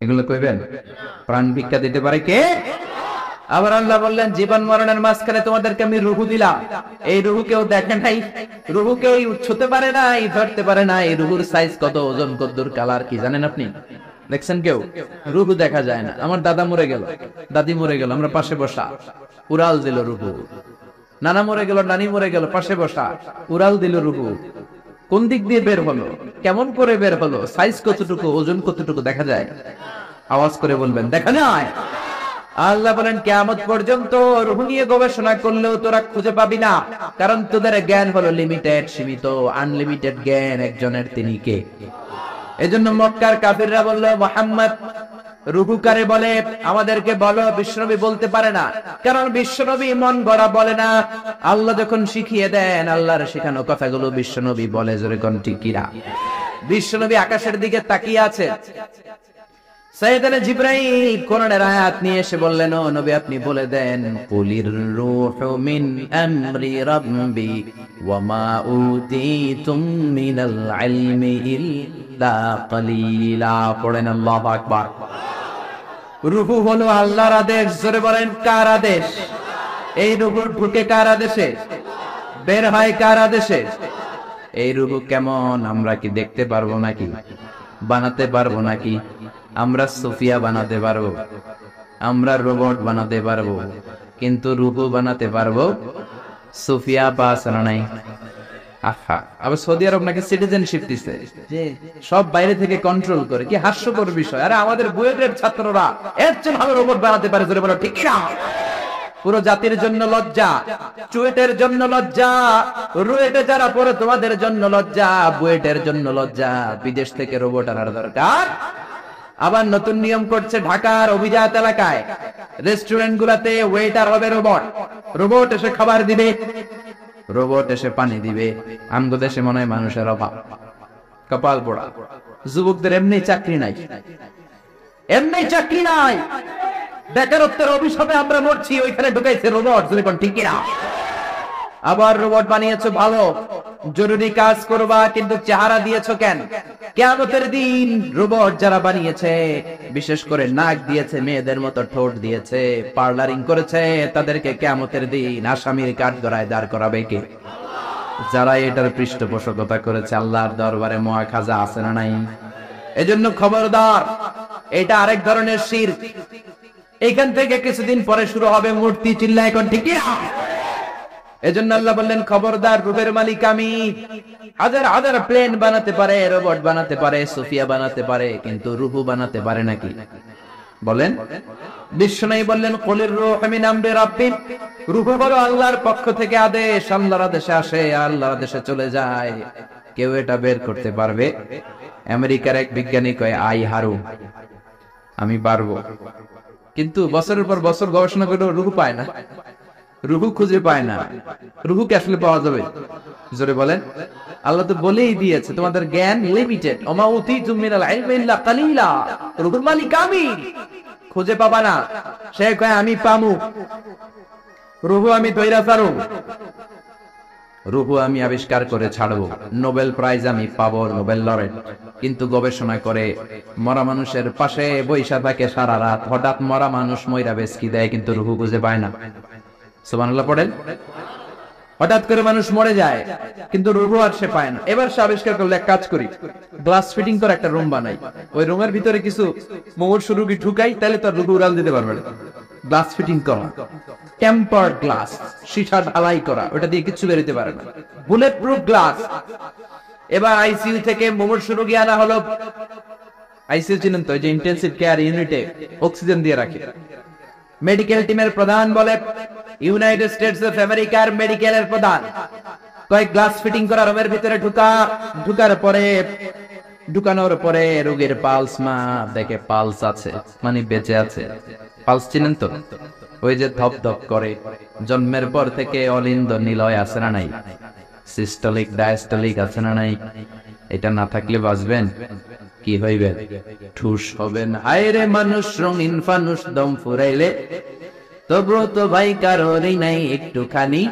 এগুলো কইবেন? প্রাণ ভিক্ষা দিতে পারে কে? আবার আল্লাহ বললেন, জীবন মরণের মাঝখানে তোমাদেরকে আমি রুহু দিলাম। এই রুহু কেউ দেখে নাই, রুহু কেউ ছুতে পারে নাই, ধরতে পারে না। এই রুহুর সাইজ কত, ওজন কদ্দুর, কালার কি জানেন আপনি? দেখছেন কেউ? রুহু দেখা যায় না। আমার দাদা মরে গেল, দাদি মরে গেল, আমরা পাশে বসা, উড়াল দিল রুহু। নানা মরে গেল, নানি মরে গেল, পাশে বসা, উড়াল দিল রুহু। কোন দিক দিয়ে বের হলো, কেমন করে বের হলো, সাইজ কতটুকু, ওজন কতটুকু দেখা যায়? আওয়াজ করে বলবেন দেখা যায়। আল্লাহ বলেন, কিয়ামত পর্যন্ত রূহ নিয়ে গবেষণা করলেও তোরা খুঁজে পাবি না, কারণ তোদের জ্ঞান হলো লিমিটেড, সীমিত। আনলিমিটেড জ্ঞান একজনের, তিনি কে? এজন্য মক্কার কাফিররা বলল, মুহাম্মদ রূহ কারে বলে, আমাদেরকে বলো। বিশ্বনবী বলতে পারে না, কারণ বিশ্বনবী মন গড়া বলে না। আল্লাহ যখন শিখিয়ে দেন, আল্লাহর শেখানো কথাগুলো বিশ্বনবী বলে। জোরে কোন ঠিক কিনা? বিশ্বনবী আকাশের দিকে তাকিয়ে আছে। সাইয়েদনা জিবরাইল কোরআনের আয়াত নিয়ে এসে বললেন, ও নবী আপনি বলে দেন, কুলির রূহু মিন আমরি রাব্বি ওয়া মা উতীতুম মিনাল ইলমি ইল্লা কালিলা। পড়েন আল্লাহু আকবার। রূহ হলো আল্লাহর আদেশ। জোরে বলেন, কার আদেশ? এই রূহ ঢুকে কার আদেশে? বের হয় কার আদেশে? এই রূহ কেমন, আমরা কি দেখতে পারবো নাকি? বানাতে পারবো নাকি? আমরা সুফিয়া বানাতে পারবো, আমরা রোবট বানাতে পারবো, কিন্তু রূহ বানাতে পারবো? সুফিয়া পাস নাই। আহা, আবার সৌদি আরব নাকি সিটিজেনশিপ দিছে, সব বাইরে থেকে কন্ট্রোল করে। কি হাস্যকর বিষয়! আরে আমাদের বুয়েটের ছাত্ররা এর চেয়ে ভালো রোবট বানাতে পারে। জোরে বলো ঠিক না? পুরো জাতির জন্য লজ্জা, চুয়েটের জন্য লজ্জা, রুয়েটে যারা পড়ে তোমাদের জন্য লজ্জা, বুয়েটের জন্য লজ্জা। বিদেশ থেকে রোবট আনার দরকার। আবার নতুন নিয়ম করছে, ঢাকার অভিজাত এলাকায় রেস্টুরেন্ট গুলাতে ওয়েটার হবে রোবট। রোবট এসে খাবার দিবে, রোবট এসে পানি দিবে। আমগো দেশে মনে হয় মানুষের অভাব, কপাল পোড়া। যুবকদের এমনি চাকরি নাই, এমনি চাকরি নাই। বেকারত্বের অভিশাপে আমরা মরছি, ওইখানে ঢুকাইছে রোবট। ঠিক না? আবার রোবট বানিয়েছো ভালো, জরুরি কাজ করবা, কিন্তু চেহারা দিয়েছো কেন? কিয়ামতের দিন রোবট যারা বানিয়েছে, বিশেষ করে নাক দিয়েছে, মেয়েদের মতো ঠোঁট দিয়েছে, পার্লারিং করেছে, তাদেরকে কিয়ামতের দিন আসামির কাঠগড়ায় দাঁড় করাবে কে? যারা এটার পৃষ্ঠপোষকতা করেছে। আল্লাহর দরবারে মুআখাজা আছে না নাই? এজন্য খবরদার, এটা আরেক ধরনের শিরক। এখান থেকে কিছুদিন পরে শুরু হবে মূর্তি। চিল্লা এখন ঠিক না? এজন্য আল্লাহ বললেন, খবরদার, রূহের মালিক আমি। হাজার হাজার প্লেন বানাতে পারে, রোবট বানাতে পারে, সুফিয়া বানাতে পারে, কিন্তু রূহ বানাতে পারে নাকি? বলেন। বিশ্বনবী বললেন, কুলির রূহু মিন আমরি রাব্বি। রূহ হলো আল্লাহর পক্ষ থেকে আদেশ। আল্লাহর আদেশে আসে, আল্লাহর আদেশে চলে যায়। কেউ এটা বের করতে পারবে? আমেরিকার এক বিজ্ঞানী কয়, আই হারু, আমি পারবো। কিন্তু বছরের পর বছর গবেষণা করে রূহ পায় না, রূহ খুঁজে পায় না। রূহকে আসলে পাওয়া যাবে? জোরে বলেন। আল্লাহ তো বলেই দিয়েছে, তোমাদের জ্ঞান লিমিটেড। ওমা উতীতুম মিনাল ইলমি ইল্লা কালিলা। রূহের মালিক আমি, খুঁজে পাবা না। সে কয় আমি পামু, রূহ আমি তৈরা ছাড়ু, রূহ আমি আবিষ্কার করে ছাড়বো, নোবেল প্রাইজ আমি পাবো, নোবেল লরেট। কিন্তু গবেষণা করে মরা মানুষের পাশে বৈশা থাকে সারা রাত। হঠাৎ মরা মানুষ মইরা বেশকি দেয়, কিন্তু রূহ খুঁজে পায় না। সুবহানাল্লাহ পড়েন। হঠাৎ করে মানুষ মরে যায়, কিন্তু রূহ আর সে পায় না। এবার সে আবিষ্কার করলো, এক কাজ করি, গ্লাস ফিটিং করে একটা রুম বানাই, ওই রুমের ভিতরে কিছু মুমূর্ষু রোগী ঢুকাই, তাহলে তো রূহ উড়াল দিতে পারবে না। গ্লাস ফিটিং করা, টেম্পার্ড গ্লাস, সীসা ঢালাই করা, ওটা দিয়ে কিছু বেরোতে পারে না, বুলেট প্রুফ গ্লাস। এবার আইসিইউ থেকে মুমূর্ষু রোগী আনা হলো। আইসিইউ চিনেন তো, যে ইন্টেনসিভ কেয়ার ইউনিটে অক্সিজেন দিয়ে রাখে। মেডিকেল টিমের প্রধান বলে, ইউনাইটেড স্টেটস অফ আমেরিকার মেডিকেলের প্রধান কয়েক গ্লাস ফিটিং করা রুমের ভিতরে ঢুকানোর পরে রোগীর পালস মাপ দেখে, পালস আছে, মানে বেঁচে আছে। পালস চিনেন তো, ওই যে ধপ ধপ করে। জন্মের পর থেকে অলিন্দ নিলয় আছে না নাই? সিস্টোলিক ডায়াস্টোলিক আছে না নাই? এটা না থাকলে বাঁচবেন? কি হইবেন? ঠুস হবেন। হায় রে মানুষ রঙিন ফানুষ, দম ফুরাইলে তবু তো ভাই কারোরই নাই একটুখানি।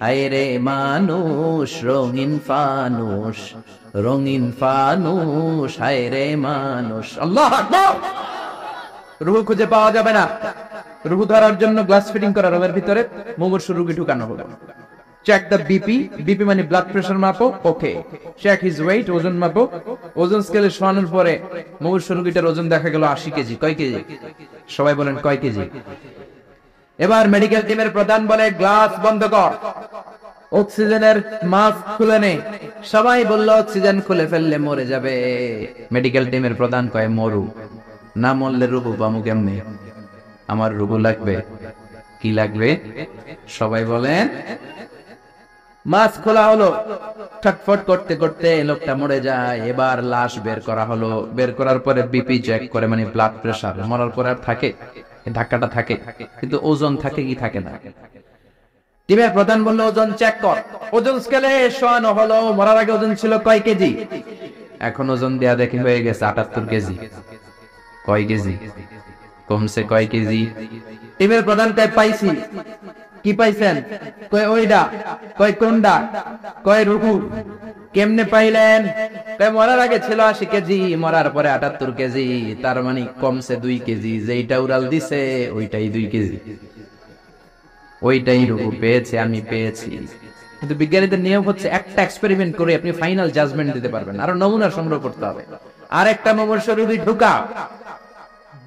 হায় রে মানুষ রঙিন ফানুষ, রঙিন ফানুষ, হায় রে মানুষ। আল্লাহু আকবার। রুহু খুঁজে পাওয়া যাবে না। রুহু ধরার জন্য গ্লাস ফিটিং করা রুমের ভিতরে মুমূর্ষু রোগী ঢুকানো হলো। চেক দ্য বিপি, বিপি মানে ব্লাড প্রেশার মাপো, ওকে। চেক হিজ ওয়েট, ওজন মাপো। ওজন স্কেলে শোয়ানোর পরে মুমূর্ষু রোগীটার ওজন দেখা গেল 80 কেজি। কয় কেজি? সবাই বলেন কয় কেজি? এবার মেডিকেল টিমের প্রধান বলে গ্লাস বন্ধ কর, অক্সিজেনের মাস্ক খুলে নে। সবাই বলল অক্সিজেন খুলে ফেললে মরে যাবে। মেডিকেল টিমের প্রধান কয় মরু, না মরলে রুহু পামু কেমনে? আমার রুহু লাগবে। কি লাগবে? সবাই বলেন। মাস্ক খোলা হলো, ছটফট করতে করতে লোকটা মরে যায়। এবার লাশ বের করা হলো। বের করার পরে বিপি চেক করে, মানে ব্লাড প্রেশার। মরার পরে আর থাকে? ধাক্কাটা থাকে, কিন্তু ওজন থাকে কি থাকে না? টিমের প্রধান বললো ওজন চেক কর। ওজন স্কেলে শোয়ানো হলো। মরার আগে ওজন ছিল কয় কেজি? এখন ওজন দেয়া দেখে হয়ে গেছে 78 কেজি। কয় কেজি কমছে? কয় কেজি? টিমের প্রধান কয় পাইছি। কি পাইছেন? কয় ওইডা। কয় কোনডা? কয় রুহু। কেমনে পাইলেন? কয় মরার আগে ছিল 80 কেজি, মরার পরে 78 কেজি। তার মানে কমছে 2 কেজি। যেইটা উড়াল দিছে ওইটাই 2 কেজি। ওইটাই রুহু পেয়েছে, আমি পেয়েছি। কিন্তু বিজ্ঞানীদের নিয়ম হচ্ছে একটা এক্সপেরিমেন্ট করে আপনি ফাইনাল জাজমেন্ট দিতে পারবেন, আরো নমুনা সংগ্রহ করতে হবে। আর একটা মুমূর্ষু রোগী ঢুকা,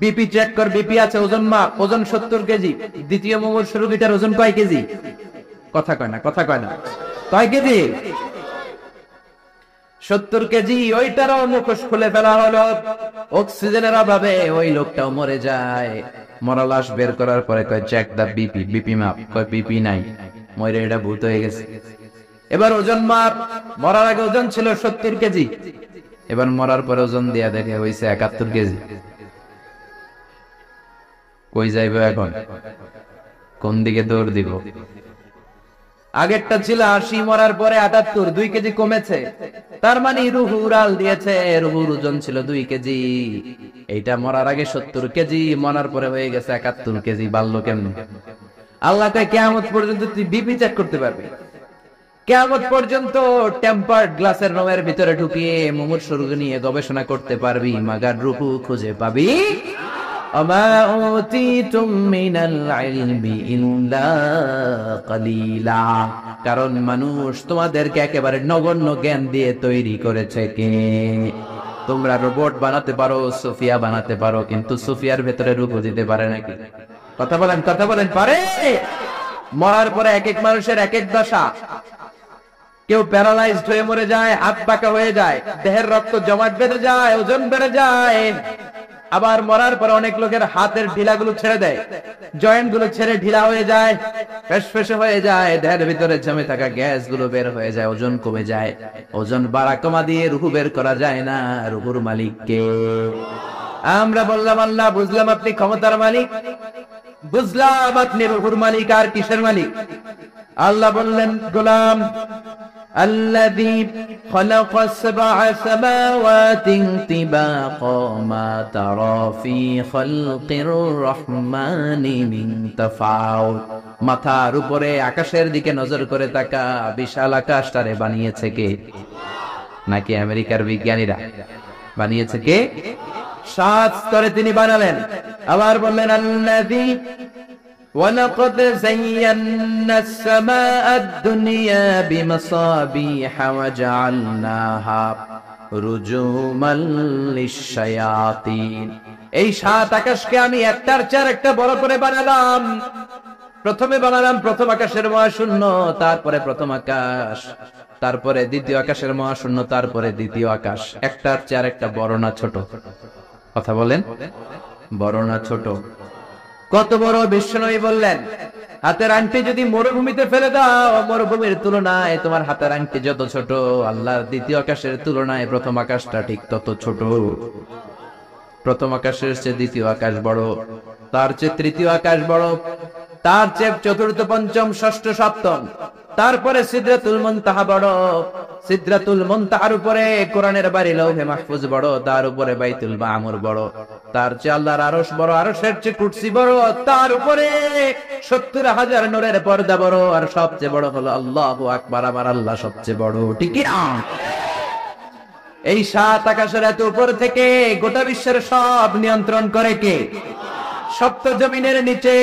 বিপি চেক কর, বিপি আছে, ওজন মাপ, ওজন 70 কেজি। দ্বিতীয় মুমূর্ষু রোগীটার ওজন কয় কেজি? কথা কয় না, কথা কয় না। কয় কেজি? 70 কেজি। ওইটারও মুখোশ খুলে ফেলা হলো। অক্সিজেনের অভাবে ওই লোকটাও মরে যায়। মরা লাশ বের করার পরে কয় চেক দা বিপি, বিপি মাপ। কয় বিপি নাই, মরে এটা ভূত হয়ে গেছে। এবার ওজন মাপ। মরার আগে ওজন ছিল 70 কেজি, এবার মরার পরে ওজন দিয়া দেখে হইছে 71 কেজি। কই যাইব এখন? কোন দিকে দৌড় দিব? আগেরটা ছিল 80, মরার পরে 78, 2 কেজি কমেছে। তার মানে রুহু উড়াল দিয়েছে। রুহুর ওজন ছিল 2 কেজি। এইটা মরার আগে 70 কেজি, মরার পরে হয়ে গেছে 71 কেজি। বাড়লো কেমন? আল্লাহ কয় কিয়ামত পর্যন্ত তুই বিপি চেক করতে পারবি। কিয়ামত পর্যন্ত টেম্পার্ড গ্লাসের রুমের ভিতরে ঢুকিয়ে মুমূর্ষু রোগী নিয়ে গবেষণা করতে পারবি, মাগার রুহু খুঁজে পাবি। আমা উতিতুম মিনাল ইলমি ইল্লা কালিলা। কারণ মানুষ তোমাদেরকে একেবারে নগণ্য জ্ঞান দিয়ে তৈরি করেছে কে? তোমরা রোবট বানাতে পারো, সোফিয়া বানাতে পারো, কিন্তু সোফিয়ার ভেতরে রুহু দিতে পারে নাকি? কথা বলেন, কথা বলেন, পারে? মরার পরে এক এক মানুষের এক এক দশা। কেউ প্যারালাইজড হয়ে মরে যায়, হাত পাকা হয়ে যায়, দেহের রক্ত জমাট বেঁধে যায়, ওজন বেড়ে যায়। আবার মরার পরে অনেক লোকের হাতের ঢিলাগুলো ছেড়ে দেয়, জয়েন্ট গুলো ছেড়ে ঢিলা হয়ে যায়, ফেসফেসে হয়ে যায়, দেহের ভিতরে জমে থাকা গ্যাস গুলো বের হয়ে যায়, ওজন কমে যায়। ওজন বাড়া কমা দিয়ে রুহু বের করা যায় না। রুহুর মালিক কে? আমরা বললাম আল্লাহ, বুঝলাম আপনি ক্ষমতার মালিক, বুঝলাম আপনি রুহুর মালিক। আর কিসের মালিক? আল্লাহ বললেন গোলাম, الذي خلق 7 سماوات طباقا ما ترى في خلق الرحمن من تفاوت। মাথার উপরে আকাশের দিকে নজর করে তাকা, বিশাল আকাশটারে বানিয়েছে কে? নাকি আমেরিকার বিজ্ঞানীরা বানিয়েছে কে? 7 স্তরে তিনি বানালেন। আবার বললেন আল্লাযী وَلَقَدْ زَيَّنَّا السَّمَاءَ الدُّنْيَا بِمَصَابِيحَ وَجَعَلْنَاهَا رُجُومًا لِلشَّيَاطِينِ। এই 7 আকাশকে আমি একটার চেয়ে একটা বড় করে বানালাম। প্রথমে বানালাম প্রথম আকাশের মহাশূন্য, তারপরে প্রথম আকাশ, তারপরে দ্বিতীয় আকাশের মহাশূন্য, তারপরে দ্বিতীয় আকাশ। একটার চেয়ে একটা বড় না ছোট? কথা বলেন, বড় না ছোট? কত বড়? বিশ্বনবী বললেন হাতের আংটি যদি মরুভূমিতে ফেলে দাও, মরুভূমির তুলনায় তোমার হাতের আংটি যত ছোট, আল্লাহর দ্বিতীয় আকাশের তুলনায় প্রথম আকাশটা ঠিক তত ছোট। প্রথম আকাশের চেয়ে দ্বিতীয় আকাশ বড়, তার চেয়ে তৃতীয় আকাশ বড়, তার চেয়ে চতুর্থ, পঞ্চম, ষষ্ঠ, সপ্তম, তারপরে সিদরাতুল মুনতাহা বড়, সিদরাতুল মুনতাহার উপরে কোরআনের বাড়ি লৌহে মাহফুজ বড়, তার উপরে বাইতুল মামুর বড়, তার চেয়ে আল্লাহর আরশ বড়, আরশের চেয়ে কুরসি বড়, তার উপরে 70,000 নূরের পর্দা বড়, আর সবচেয়ে বড় হলো আল্লাহু আকবার, আমার আল্লাহ সবচেয়ে বড়। ঠিক কি না? এই 7 আকাশের এত উপর থেকে গোটা বিশ্বের সব নিয়ন্ত্রণ করে কে? সপ্ত জমিনের নিচে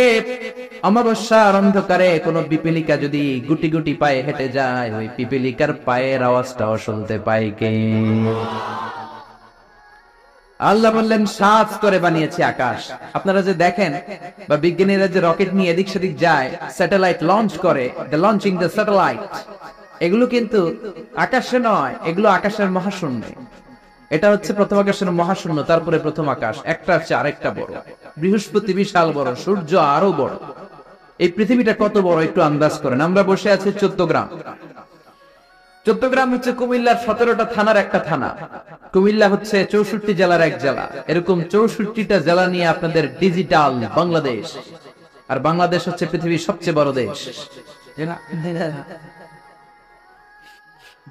অমাবস্যার অন্ধকারে কোন পিপীলিকা যদি গুটি গুটি পায়ে হেঁটে যায়, ওই পিপীলিকার পায়ের আওয়াজটাও শুনতে পায় কে? আল্লাহ বললেন 7 স্তরে বানিয়েছি আকাশ। আপনারা যে দেখেন বা বিজ্ঞানীরা যে রকেট নিয়ে এদিক সেদিক যায়, স্যাটেলাইট লঞ্চ করে, লঞ্চিং দ্য স্যাটেলাইট, এগুলো কিন্তু আকাশে নয়, এগুলো আকাশের মহাশূন্যে। এটা হচ্ছে প্রথম আকাশের মহাশূন্য, তারপরে প্রথম আকাশ, একটার চেয়ে আরেকটা বড়। বৃহস্পতি বিশাল বড়, সূর্য আরো বড়। এই পৃথিবীটা কত বড় একটু আন্দাজ করেন। আমরা বসে আছি চট্টগ্রাম। চট্টগ্রাম হচ্ছে কুমিল্লার 17টা থানার একটা থানা। কুমিল্লা হচ্ছে 64 জেলার এক জেলা। এরকম 64টা জেলা নিয়ে আপনাদের ডিজিটাল বাংলাদেশ। আর বাংলাদেশ হচ্ছে পৃথিবীর সবচেয়ে বড় দেশ।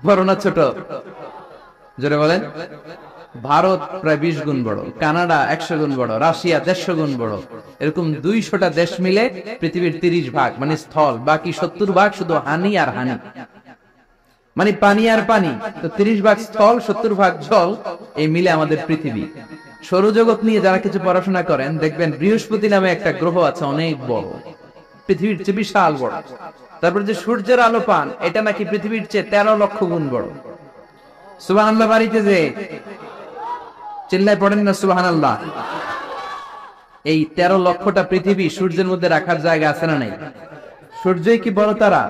বড় না ছোট? জোরে বলেন। ভারত প্রায় 20 গুণ বড়, কানাডা 100 গুণ বড়, রাশিয়া 150 গুণ বড়। এরকম 200টা দেশ মিলে পৃথিবীর 30 ভাগ মানে স্থল, বাকি 70 ভাগ শুধু হানি আর হানি, মানে পানি আর পানি। তো 30 ভাগ স্থল, 70 ভাগ জল, এই মিলে আমাদের পৃথিবী। সৌরজগৎ নিয়ে যারা কিছু পড়াশোনা করেন দেখবেন বৃহস্পতি নামে একটা গ্রহ আছে, অনেক বড়, পৃথিবীর চেয়ে বিশাল বড়। তারপর যে সূর্যের আলো পান, এটা নাকি পৃথিবীর চেয়ে 13 লক্ষ গুণ বড়। সুবহানাল্লাহ বাড়িতে যে চিল্লায় পড়েন না সুবহানাল্লাহ। এই 13 লক্ষটা পৃথিবী সূর্যের মধ্যে রাখার জায়গা আছে না নাই? সূর্যই কি বড় তারা?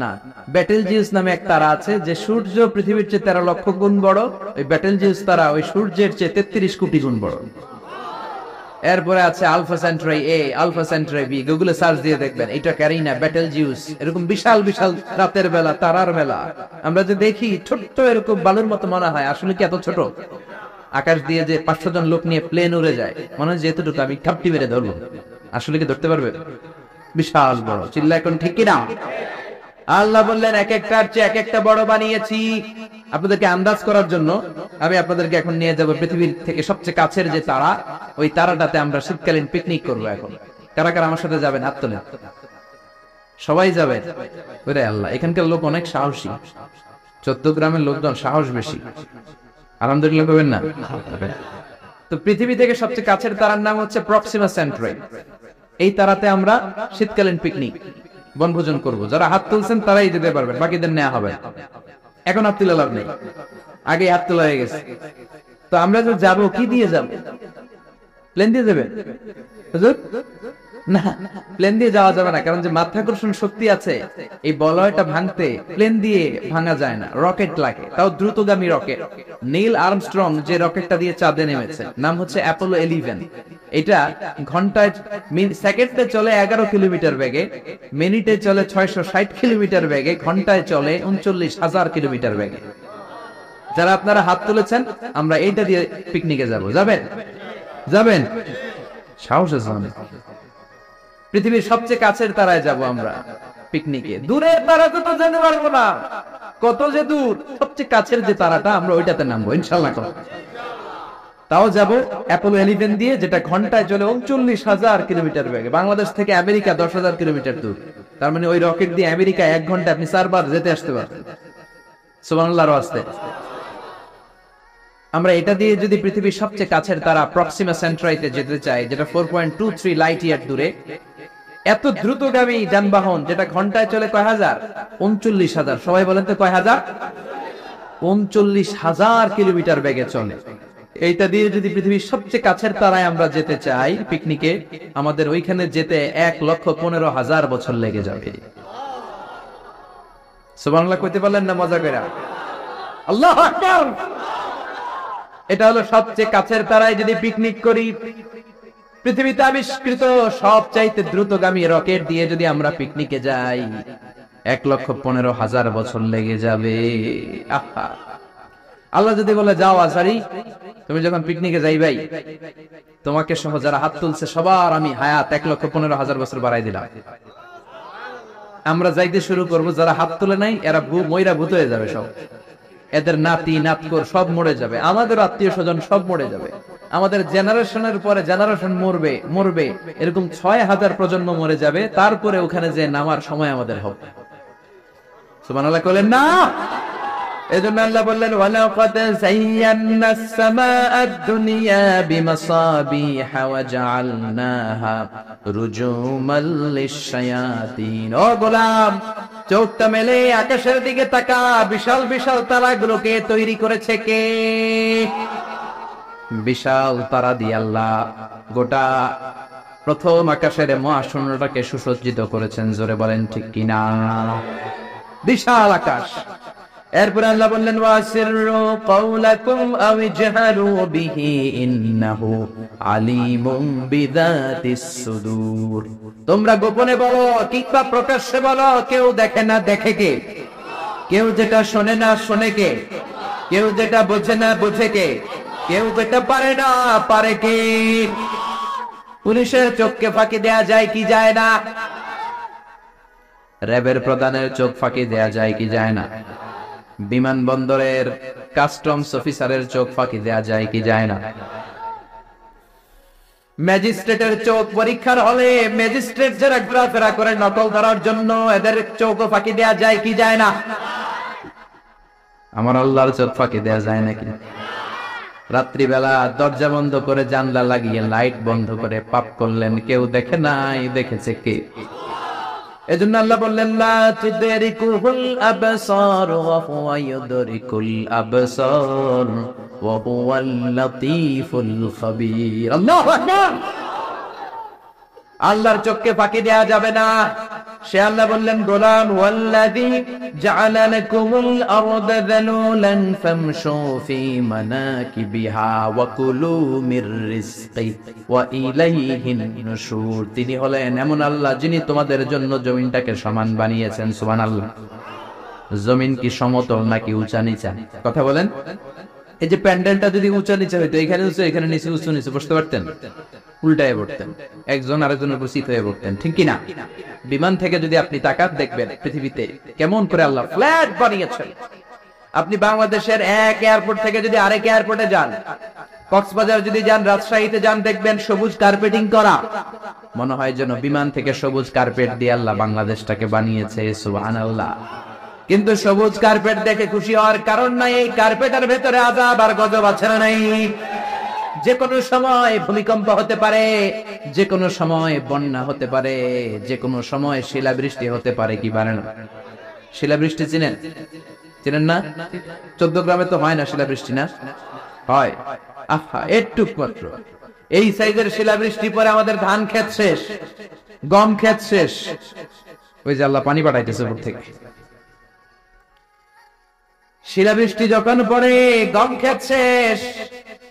না, ব্যাটেলজিউস নামে এক তারা আছে, যে সূর্য পৃথিবীর চেয়ে 13 লক্ষ গুণ বড়। ওই ব্যাটেলজিউস তারা ওই সূর্যের চেয়ে 33 কোটি গুণ বড়। এরপরে আছে আলফা সেন্ট্রাই এ, আলফা সেন্ট্রাই বি, গুগলে সার্চ দিয়ে দেখবেন। এটা ক্যারিনা, ব্যাটেলজিউস, এরকম বিশাল বিশাল রাতের বেলা তারার বেলা আমরা যে দেখি ছোট্ট এরকম বালুর মতো মনে হয়, আসলে কি এত ছোট? আকাশ দিয়ে যে 500 জন লোক নিয়ে প্লেন উড়ে যায়, মনে হয় যেতটুকু আমি ঠাপটি মেরে ধরবো, আসলে কি ধরতে পারবে? বিশাল বড়। চিল্লা এখন ঠিক কিনা? আল্লাহ বললেন এক একটার চেয়ে এক একটা বড় বানিয়েছি। আপনাদেরকে আন্দাজ করার জন্য আমি আপনাদেরকে এখন নিয়ে যাব পৃথিবীর থেকে সবচেয়ে কাছের যে তারা, ওই তারাটাতে আমরা শীতকালীন পিকনিক করবো। এখন কারা কারা আমার সাথে যাবেন? হাত তোলেন। সবাই যাবে? ওরে আল্লাহ, এখানকার লোক অনেক সাহসী। চট্টগ্রামের লোকজন সাহস বেশি। আলহামদুলিল্লাহ করবেন না? তো পৃথিবী থেকে সবচেয়ে কাছের তারার নাম হচ্ছে প্রক্সিমা সেন্ট্রাই। এই তারাতে আমরা শীতকালীন পিকনিক বনভোজন করব। যারা হাত তুলছেন তারাই যেতে পারবেন, বাকিদের নেওয়া হবে। এখন হাত তুলে লাভ নেই, আগে হাত তোলা হয়ে গেছে। তো আমরা যে যাবো, কি দিয়ে যাব? প্লেন দিয়ে যাবে? হুজুর না, প্লেন দিয়ে যাওয়া যাবে না, কারণ যে মাধ্যাকর্ষণ শক্তি আছে এই বলয়টা ভাঙতে প্লেন দিয়ে ভাঙা যায় না, রকেট লাগে, তাও দ্রুতগামী রকেট। নীল আর্মস্ট্রং যে রকেটটা দিয়ে চাঁদে নেমেছে, নাম হচ্ছে অ্যাপোলো 11। এটা ঘন্টায় সেকেন্ডে চলে 11 কিলোমিটার বেগে, মিনিটে চলে 660 কিলোমিটার বেগে, ঘন্টায় চলে 39,000 কিলোমিটার বেগে। যারা আপনারা হাত তুলেছেন, আমরা এইটা দিয়ে পিকনিকে যাব। যাবেন? যাবেন? সাহস আছে অনেক। পৃথিবীর সবচেয়ে কাছের তারায় যাব আমরা পিকনিকে। দূরের তারা তো যেতে পারবো না, কত যে দূর। সবচেয়ে কাছের যে তারাটা, আমরা ওইটাতে নামবো ইনশাআল্লাহ। তাও যাব অ্যাপোলো 11 দিয়ে, যেটা ঘন্টায় চলে 39,000 কিলোমিটার বেগে। বাংলাদেশ থেকে আমেরিকা 10,000 কিলোমিটার দূর। তার মানে ওই রকেট দিয়ে আমেরিকা 1 ঘন্টা আপনি 4 বার যেতে আসতে পারবেন। সুবহানাল্লাহর ওয়াস্তে। আমরা এটা দিয়ে যদি পৃথিবীর সবচেয়ে কাছের তারা প্রক্সিমা সেন্ট্রাইতে যেতে চাই, যেটা 4.23 লাইট ইয়ার দূরে, এত দ্রুতগামী যানবাহন যেটা ঘন্টায় চলে কয় হাজার? 39,000। সবাই বলেন তো কয় হাজার? 39,000 কিলোমিটার বেগে চলে। এইটা দিয়ে যদি পৃথিবীর সবচেয়ে কাছের তারায় আমরা যেতে চাই পিকনিকে, আমাদের ওইখানে যেতে 1,15,000 বছর লেগে যাবে। সুবহানাল্লাহ কইতে পারলেন না মজা করে? আল্লাহু আকবার। এটা হলো সবচেয়ে কাছের তারায় যদি পিকনিক করি, পৃথিবীতে আবিষ্কৃত সবচাইতে দ্রুতগামী রকেট দিয়ে যদি আমরা পিকনিকে যাই, 1,15,000 বছর লেগে যাবে। আহা, আল্লাহ যদি বলে যাও আসারি, তুমি যখন পিকনিকে যাইবাই, তোমাকে সহ যারা হাত তুলছে সবার আমি হায়াত 1,15,000 বছর বাড়াই দিলাম। আমরা যাইতে শুরু করব, যারা হাত তুলে নাই এরা মইরা ভূত হয়ে যাবে সব। এদের নাতি নাতকর সব মরে যাবে, আমাদের আত্মীয় স্বজন সব মরে যাবে, আমাদের জেনারেশনের পরে জেনারেশন মরবে মরবে, এরকম 6,000 প্রজন্ম মরে যাবে। তারপরে ওখানে যে নামার সময় আমাদের হবে। সুবহানাল্লাহ বলেন না? এজন্য আল্লাহ বললেন ওয়ালাকাদ যায়্যানাস সামাআদ দুনিয়া বিমাসাবিহা ওয়া জাআলনাহা রুজুমাল লিশ-শায়াতিন। ও গোলাম, চোখটা মেলে আকাশের দিকে তাকা, বিশাল বিশাল তারাগুলোকে তৈরি করেছে কে? বিশাল তারা দিয়ে আল্লাহ গোটা প্রথম আকাশের মহাশূন্যটাকে সুসজ্জিত করেছেন। জোরে বলেন ঠিক কিনা? বিশাল আকাশ। এরপর আল্লাহ বললেন ওয়াসিররু কাওলাকুম আও ইজহারু বিহি ইন্নাহু আলিমুম বিযাতিস সুদূর। তোমরা গোপনে বলো কিংবা প্রকাশ্যে বলো, কেউ দেখে না দেখে কে? কেউ যেটা শোনে না শোনে কে? কেউ যেটা বোঝে না বোঝে কে? কেউ যেটা পারে না পারে কে? পুলিশের চোখকে ফাঁকি দেয়া যায় কি যায় না? র্যাবের প্রধানের চোখ ফাঁকি দেয়া যায় কি যায় না? বিমানবন্দরের কাস্টমস অফিসারের চোখ ফাঁকি দেয়া যায় কি যায় না? ম্যাজিস্ট্রেটের চোখ পরীক্ষার হলে ম্যাজিস্ট্রেট যারা ঘোরাফেরা করে নকল ধরার জন্য, এদের চোখও ফাঁকি দেয়া যায় কি যায় না? আমার আল্লাহর চোখ ফাঁকি দেয়া যায় নাকি? রাত্রিবেলা দরজা বন্ধ করে জানলা লাগিয়ে লাইট বন্ধ করে পাপ করলেন, কেউ দেখে নাই, দেখেছে কে? এজন্য আল্লাহ বললেন লা তুদরিকুল আবসার ওয়া হুয়া ইউদরিকুল আবসার ওয়া হুয়াল লাতীফুল খাবীর। আল্লাহু আকবার। আল্লাহর চোখকে ফাঁকি দেয়া যাবে না। সে আল্লাহ বললেন গোলাম ওয়াল্লাযী জাআলা লাকুমুল আরদা যালুলান ফামশু ফি মানাকিবিহা ওয়া কুলু মির রিজকি ওয়া ইলাইহিন নুশুর। তিনি হলেন এমন আল্লাহ যিনি তোমাদের জন্য জমিনটাকে সমান বানিয়েছেন। সুবহানাল্লাহ। জমিন কি সমতল নাকি উঁচা নিচা? কথা বলেন। এই যে প্যান্ডেলটা যদি উঁচা নিচা হইতো, এখানে উঁচু এখানে নিচে উঁচু নিচে বসতে পারতেন? উল্টায় পড়তেন, একজন আরেকজনের উপর চিত হয়ে পড়তেন, ঠিক কিনা? বিমান থেকে যদি আপনি তাকাত দেখবেন পৃথিবীতে কেমন করে আল্লাহ ফ্ল্যাট বানিয়েছেন। আপনি বাংলাদেশের এক এয়ারপোর্ট থেকে যদি আরেক এয়ারপোর্টে যান, কক্সবাজার যদি যান, রাজশাহীতে যান, দেখবেন সবুজ কার্পেটিং করা। মনে হয় যেন বিমান থেকে সবুজ কার্পেট দিয়ে আল্লাহ বাংলাদেশটাকে বানিয়েছে। সুবহানাল্লাহ। কিন্তু সবুজ কার্পেট দেখে খুশি হওয়ার কারণ নাই, এই কার্পেটের ভেতরে আযাব আর গজব আছে না নাই? যে কোনো সময় ভূমিকম্প হতে পারে, যে কোনো সময় বন্যা হতে পারে, যে কোনো সময় শিলাবৃষ্টি হতে পারে, কি পারে না? শিলাবৃষ্টি চিনেন? চিনেন না? 14 গ্রামে তো হয় না শিলাবৃষ্টি, না হয়? আহা, একটু মাত্র এই সাইজের শিলাবৃষ্টি পরে আমাদের ধান ক্ষেত শেষ, গম ক্ষেত শেষ। ওই যে আল্লাহ পানি পাঠাইতেছে উপর থেকে। শিলাবৃষ্টি যখন পড়ে গম ক্ষেত শেষ।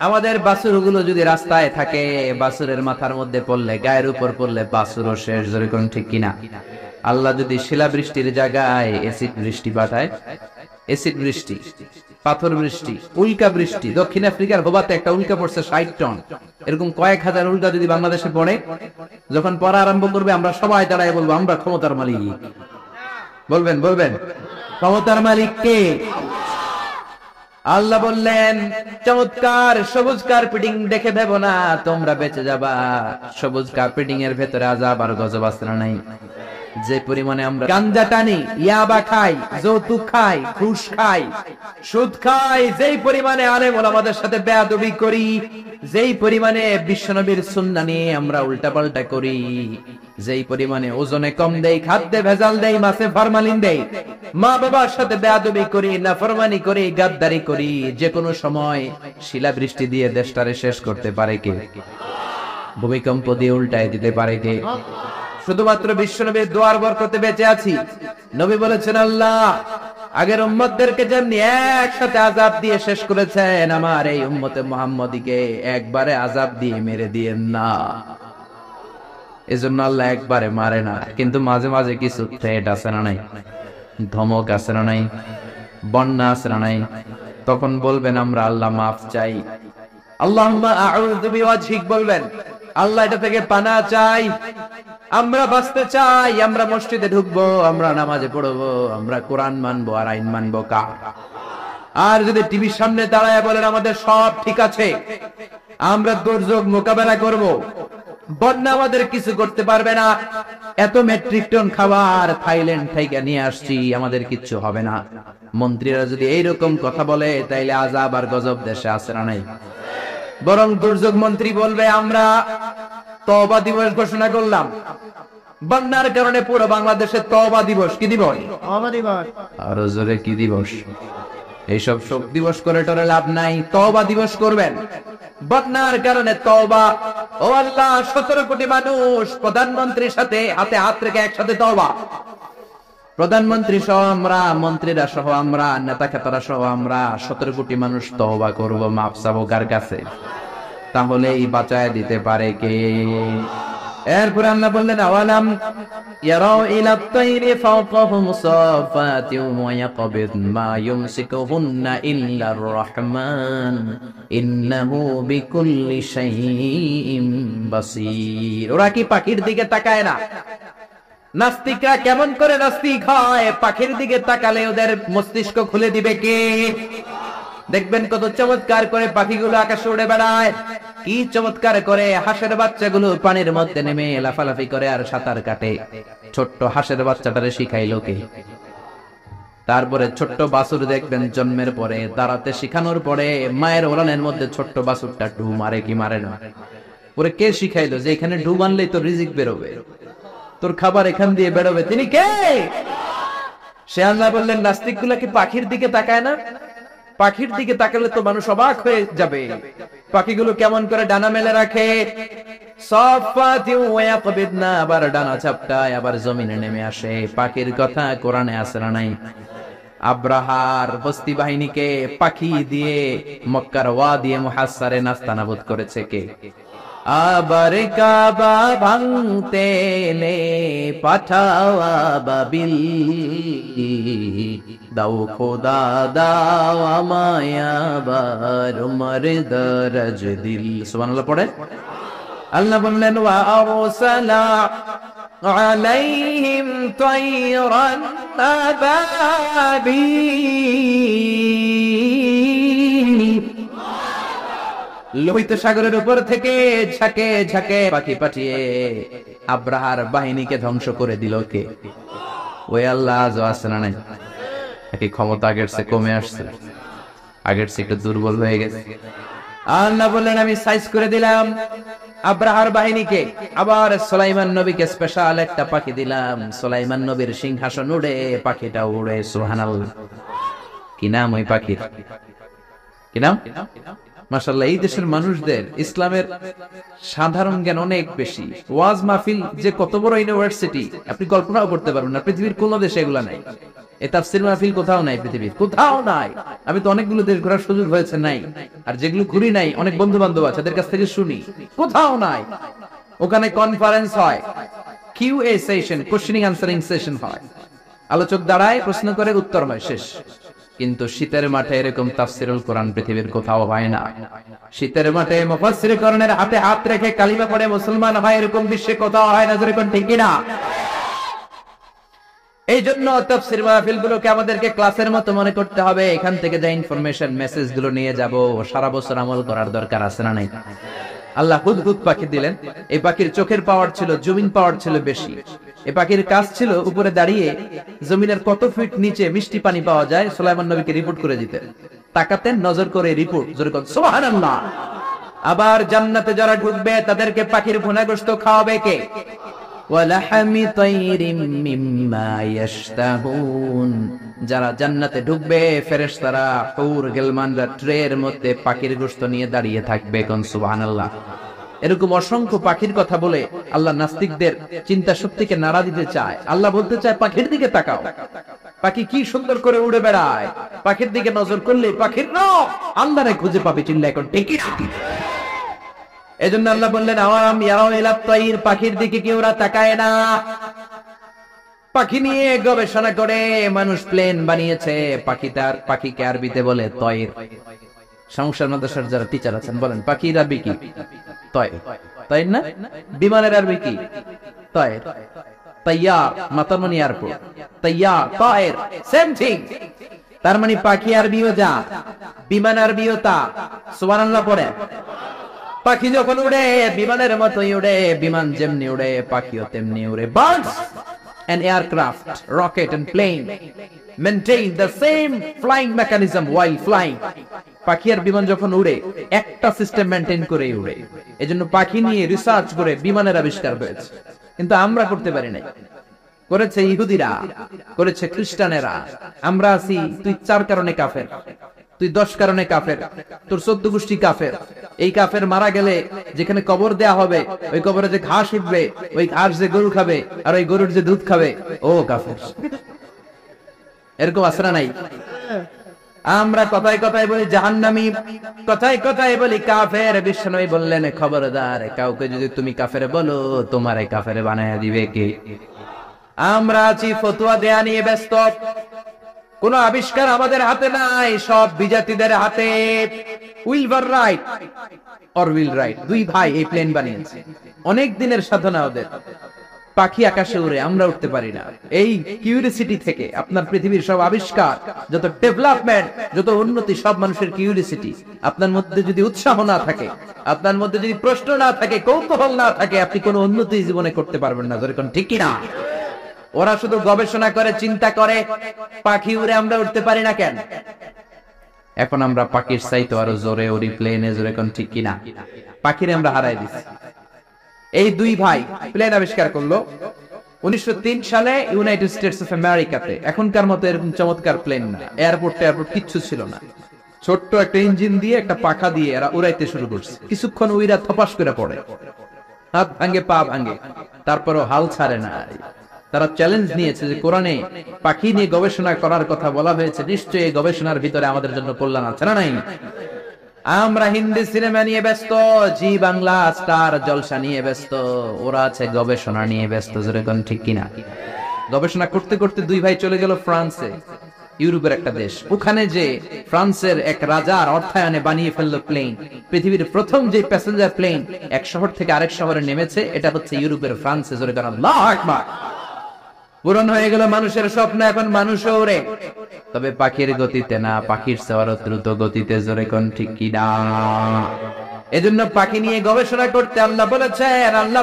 আমাদের বাছুরগুলো যদি রাস্তায় থাকে, বাছুরের মাথার মধ্যে পড়লে, গায়ের উপর পড়লে বাছুরও শেষ। যেরকম ঠিক কিনা? আল্লাহ যদি শিলাবৃষ্টির জায়গায় এসিড বৃষ্টি পাঠায়, এসিড বৃষ্টি, পাথর বৃষ্টি, উল্কা বৃষ্টি। দক্ষিণ আফ্রিকার হোবাতে একটা উল্কা পড়ছে 60 টন। এরকম কয়েক হাজার উল্কা যদি বাংলাদেশে পড়ে, যখন পড়া আরম্ভ করবে আমরা সবাই দাঁড়ায় বলবো আমরা ক্ষমতার মালিক। বলবেন বলবেন ক্ষমতার মালিক কে? আল্লাহ বললেন চমৎকার সবুজ কার্পেটিং দেখে ভেবো না তোমরা বেঁচে যাবা। সবুজ কার্পেটিং এর ভেতরে আযাব আর গজব আছে না নাই? যে পরিমাণে আমরা গাঞ্জা টানি, ইয়াবা খাই, যৌতুক খাই, ঘুষ খাই, সুদ খাই, যেই পরিমাণে আলেম ওলামাদের সাথে বেয়াদবি করি, যেই পরিমাণে বিশ্বনবীর সুন্নাহ নিয়ে আমরা উল্টাপাল্টা করি, যেই পরিমাণে ওজনে কম দেই, খাদ্যে ভেজাল দেই, মাছে ফরমালিন দেই, মা বাবার সাথে বেয়াদবি করি, নাফরমানি করি, গাদ্দারি করি, যে কোনো সময় শিলাবৃষ্টি দিয়ে দেশটারে শেষ করতে পারে কে? ভূমিকম্প দিয়ে উল্টায় দিতে পারে কে? শুধুমাত্র বিশ্বনবীর দোয়ার বরকতে বেঁচে আছি। নবী বলেছেন আল্লাহ আগের উম্মতদেরকে যেমনি একসাথে আযাব দিয়ে শেষ করেছেন, আমার এই উম্মতে মুহাম্মদীকে একবারে আযাব দিয়ে মেরে দিয়েন না। এজন্য আল্লাহ একবারে মারে না, কিন্তু মাঝে মাঝে কিছু থ্রেট আছে না নাই? ধমক আছে না নাই? বন্যা আছে না নাই? তখন বলবেন আমরা আল্লাহ মাফ চাই, আল্লাহুম্মা আউযু বিওয়াজহিক বলবেন, আল্লাহ এটা থেকে পানা চাই, আমরা বাঁচতে চাই, আমরা মসজিদে ঢুকবো, আমরা নামাজে পড়বো, আমরা কোরআন মানবো আর আইন মানবো কার? আর যদি টিভির সামনে দাঁড়ায় বলেন আমাদের সব ঠিক আছে, আমরা দুর্যোগ মোকাবেলা করব, বন্যা আমাদের কিছু করতে পারবে না, এত মেট্রিক টন খাবার থাইল্যান্ড থেকে নিয়ে আসছি, আমাদের কিচ্ছু হবে না। মন্ত্রীরা যদি এইরকম কথা বলে তাইলে আযাব আর গজব দেশে আছে না নাই? বরং দুর্যোগ মন্ত্রী বলবে আমরা তওবা দিবস ঘোষণা করলাম, বন্যার কারণে পুরো বাংলাদেশে তওবা দিবস। কি দিবস? তওবা দিবস। আরো জোরে কি দিবস? এইসব শোক দিবস করে টরে লাভ নাই, তওবা দিবস করবেন। বন্যার কারণে তওবা। ও আল্লাহ, 17 কোটি মানুষ প্রধানমন্ত্রীর সাথে হাতে হাত রেখে একসাথে তওবা। প্রধানমন্ত্রী সহ আমরা, মন্ত্রীরা সহ আমরা, নেতা খেতারা সহ আমরা 17 কোটি মানুষ তওবা করব, মাফ চাবো কার কাছে? তাহলেই বাঁচায় দিতে পারে কে? এরপর আল্লাহ বললেন আওয়ালাম ইয়ারাউ ইলা তাইরি ফাওকাহুম সাফাতিন ওয়া ইয়াকবিদ মা ইউমসিকুহুন্না ইল্লার রহমান ইন্নাহু বিকুল্লি শাইইন বাসীর। ওরা কি পাখির দিকে তাকায় না? নাস্তিকরা কেমন করে নাস্তিক হয়? পাখির দিকে তাকালে ওদের মস্তিষ্ক খুলে দিবে কে? দেখবেন কত চমৎকার করে পাখিগুলো আকাশে উড়ে বেড়ায়, কি চমৎকার করে হাঁসের বাচ্চাগুলো পানির মধ্যে নেমে লাফালাফি করে আর সাঁতার কাটে। ছোট্ট হাঁসের বাচ্চাটারে শিখাইলো কে? তারপরে ছোট্ট বাছুর দেখবেন জন্মের পরে দাঁড়াতে শিখানোর পরে মায়ের ওলানের মধ্যে ছোট্ট বাছুরটা ডু মারে কি মারে না? পরে কে শিখাইলো যে এখানে ডু মারলেই তোর রিজিক বেরোবে, তোর খাবার এখান দিয়ে বেরোবে? তিনি কে? সে আল্লাহ বললেন নাস্তিকগুলা কি পাখির দিকে তাকায় না? পাখির দিকে তাকালে তো মানুষ অবাক হয়ে যাবে। পাখিগুলো কেমন করে ডানা মেলে রাখে, সাফাতি ওয়া ইয়াকবিদনা, আবার ডানা চাপটায় আবার জমিনে নেমে আসে। পাখির কথা কোরআনে আছে না নাই? আব্রাহার বস্তি বাহিনীকে পাখি দিয়ে মক্কার ওয়াদি মুহাসসারে নাস্তানাবুদ করেছে কে? আবার কাবা ভাঙতে এলে পাঠাওয়া বাবিল, দাও খোদা দাও আমায় আবার উমর দরজ দিল। সুবহানাল্লাহ পড়ে। আল্লাহ বললেন ওয়া আরসালা আলাইহিম তায়রান আবাবিল। লোহিত সাগরের উপর থেকে ঝাঁকে ঝাঁকে পাখি পাঠিয়ে আব্রাহার বাহিনীকে ধ্বংস করে দিল কে? ওই আল্লাহ আজ আছে না নাই? নাকি ক্ষমতা আগের চেয়ে কমে আসছে, আগের চেয়ে একটু দুর্বল হয়ে গেছে? আল্লাহ বললেন আমি সাইজ করে দিলাম আব্রাহার বাহিনীকে। আবার সুলাইমান নবীকে স্পেশাল একটা পাখি দিলাম, সুলাইমান নবীর সিংহাসন উড়ে পাখিটা উড়ে। সুবহানাল্লাহ। কি নাম ওই পাখির? কি নাম? মাশাআল্লাহ, এই দেশের মানুষদের ইসলামের সাধারণ জ্ঞান অনেক বেশি। ওয়াজ মাহফিল যে কত বড় ইউনিভার্সিটি আপনি কল্পনাও করতে পারবেন না। পৃথিবীর কোন দেশে এগুলা নাই। এই তাফসীর মাহফিল কোথাও নাই, পৃথিবীর কোথাও নাই। আমি তো অনেকগুলো দেশ ঘোরার সুযোগ হয়েছে, নাই। আর যেগুলো ঘুরি নাই, অনেক বন্ধু বান্ধব আছে, তাদের কাছ থেকে শুনি, কোথাও নাই। ওখানে কনফারেন্স হয়, QA session, questioning answering session হয়, আলোচক দাঁড়ায়, প্রশ্ন করে, উত্তর হয়, শেষ। কিন্তু শীতের মাঠে এরকম তাফসীরুল কোরআন পৃথিবীর কোথাও হয় না। শীতের মাঠে মুফাসসির কোরআনের হাতে হাত রেখে কালিমা পড়ে মুসলমান হয়, এরকম বিশ্বে কোথাও হয় না। যেরকম ঠিক কিনা? এই জন্য তাফসীর মাহফিলগুলোকে আমাদেরকে ক্লাসের মতো মনে করতে হবে। এখান থেকে যে ইনফরমেশন মেসেজ গুলো নিয়ে যাব, সারা বছর আমল করার দরকার আছে না নাই? আল্লাহ হুদহুদ পাখি দিলেন। এই পাখির চোখের পাওয়ার ছিল, জমিন পাওয়ার ছিল বেশি। এই পাখির কাজ ছিল উপরে দাঁড়িয়ে জমিনের কত ফিট নিচে মিষ্টি পানি পাওয়া যায় সুলাইমান নবীকে রিপোর্ট করে দিতেন। তাকাতেন, নজর করে রিপোর্ট, যেরকম সুবহানাল্লাহ। আবার জান্নাতে যারা ঢুকবে তাদেরকে পাখির ভুনাগোশত খাওয়াবে কে? ওয়ালাহামি তাইরিম মিম্মা ইয়াশতাহুন। যারা জান্নাতে ঢুকবে ফেরেশতারা, হুর গিলমানরা ট্রের মধ্যে পাখির গোশত নিয়ে দাঁড়িয়ে থাকবে। কোন সুবহানাল্লাহ। এরকম অসংখ্য পাখির কথা বলে আল্লাহ নাস্তিকদের চিন্তা শক্তিকে নাড়া দিতে চায়। আল্লাহ বলতে চায় পাখির দিকে তাকাও, পাখি কি সুন্দর করে উড়ে বেড়ায়। পাখির দিকে নজর করলে পাখির রব আল্লাহরে খুঁজে পাবে। চিল্লা এখন ঠিক কি? এজন্য আল্লাহ বললেন আওয়াম ইয়ারাউ ইলা তাইর, পাখির দিকে কি ওরা তাকায় না? পাখি নিয়ে গবেষণা করে মানুষ প্লেন বানিয়েছে। পাখিকে আরবিতে বলে তয়র। সংসার মাদ্রাসার যারা টিচার আছেন বলেন পাখির আরবি কি? তয়র। তাই না? বিমানের আরবি কি? তয়র। তাইয়ার, মাতামনি এয়ারপোর্ট, তাইয়ার, তয়র, সেম থিং। তার মানে পাখি আরবিও যা, বিমান আরবিও তা। সুবহানাল্লাহ পড়ে। পাখি যখন উড়ে বিমানের মতোই উড়ে, বিমান যেমনি উড়ে পাখিও তেমনি উড়ে। Birds and aircraft, rocket and plane maintain the same flying mechanism while flying. পাখি আর বিমান যখন উড়ে একটা সিস্টেম মেইনটেইন করে উড়ে। এজন্য পাখি নিয়ে রিসার্চ করে বিমানের আবিষ্কার হয়েছে, কিন্তু আমরা করতে পারি নাই। করেছে ইহুদিরা, করেছে খ্রিস্টানেরা। আমরা আছি তুই 4 কারণে কাফের, তুই 10 কারণে কাফের, তোর 14 গোষ্ঠী কাফের। এই কাফের মারা গেলে যেখানে কবর দেয়া হবে, ওই কবরে যে ঘাস উঠবে, ওই ঘাস যে গরু খাবে, আর ওই গরুর যে দুধ খাবে, ও কাফের। এরকম আসরা নাই? আমরা কথায় কথায় বলি জাহান্নামী, কথায় কথায় বলি কাফের। বিশ্বনবী বললেন, খবরদার, কাউকে যদি তুমি কাফের বলো, তোমারে কাফের বানায়া দিবে কে? আমরা আছি ফতোয়া দেয়া নিয়ে ব্যস্ত। কোন আবিষ্কার আমাদের হাতে নাই, সব বিজাতিদের হাতে। উইলভার রাইট অর উইল রাইট, 2 ভাই এই প্লেন বানিয়েছে। অনেক দিনের সাধনা ওদের। পাখি আকাশে উড়ে, আমরা উঠতে পারি না। এই কিউরিসিটি থেকে আপনার পৃথিবীর সব আবিষ্কার, যত ডেভেলপমেন্ট, যত উন্নতি, সব মানুষের কিউরিসিটি। আপনার মধ্যে যদি উৎসাহ না থাকে, আপনার মধ্যে যদি প্রশ্ন না থাকে, কৌতূহল না থাকে, আপনি কোনো উন্নতি জীবনে করতে পারবেন না। যেরকম ঠিক কিনা? ওরা শুধু গবেষণা করে, চিন্তা করে। পাখি উড়ে, আমরা উঠতে পারি না কেন? এখন আমরা পাখির চাইতে আরো জোরে উড়ি, প্লেনে জোরে। কোন ঠিক কিনা? পাখিরে আমরা হারাই দিচ্ছি। এই 2 ভাই প্লেন আবিষ্কার করলো 1903 সালে ইউনাইটেড স্টেটস অফ আমেরিকাতে। এখনকার মতো এরকম চমৎকার প্লেন না, এয়ারপোর্ট কিচ্ছু ছিল না। ছোট্ট একটা ইঞ্জিন দিয়ে, একটা পাখা দিয়ে এরা উড়াইতে শুরু করছে। কিছুক্ষণ উইরা থপাস করে পড়ে, হাত ভাঙে, পা ভাঙে, তারপরও হাল ছাড়ে না। তারা চ্যালেঞ্জ নিয়েছে যে কোরআনে পাখি নিয়ে গবেষণা করার কথা বলা হয়েছে, নিশ্চয়ই এই গবেষণার ভিতরে আমাদের জন্য কল্যাণ আছে না নাই? আমরা হিন্দি সিনেমা নিয়ে ব্যস্ত, জি বাংলা স্টার জলসা নিয়ে ব্যস্ত, ওরা আছে গবেষণা নিয়ে ব্যস্ত। যেরকম ঠিক কিনা? গবেষণা করতে করতে 2 ভাই চলে গেল ফ্রান্সে, ইউরোপের একটা দেশ। ওখানে যে ফ্রান্সের এক রাজার অর্থায়নে বানিয়ে ফেললো প্লেন। পৃথিবীর প্রথম যে প্যাসেঞ্জার প্লেন এক শহর থেকে আরেক শহরে নেমেছে, এটা হচ্ছে ইউরোপের ফ্রান্সে। যেরকম আল্লাহু আকবার। পূরণ হয়ে গেল মানুষের স্বপ্ন, এখন মানুষও ওড়ে, তবে পাখির গতিতে না, পাখির চেয়ে দ্রুত গতিতে। জোরে কোন ঠিক কিনা? এজন্য পাখি নিয়ে গবেষণা করতে আল্লাহ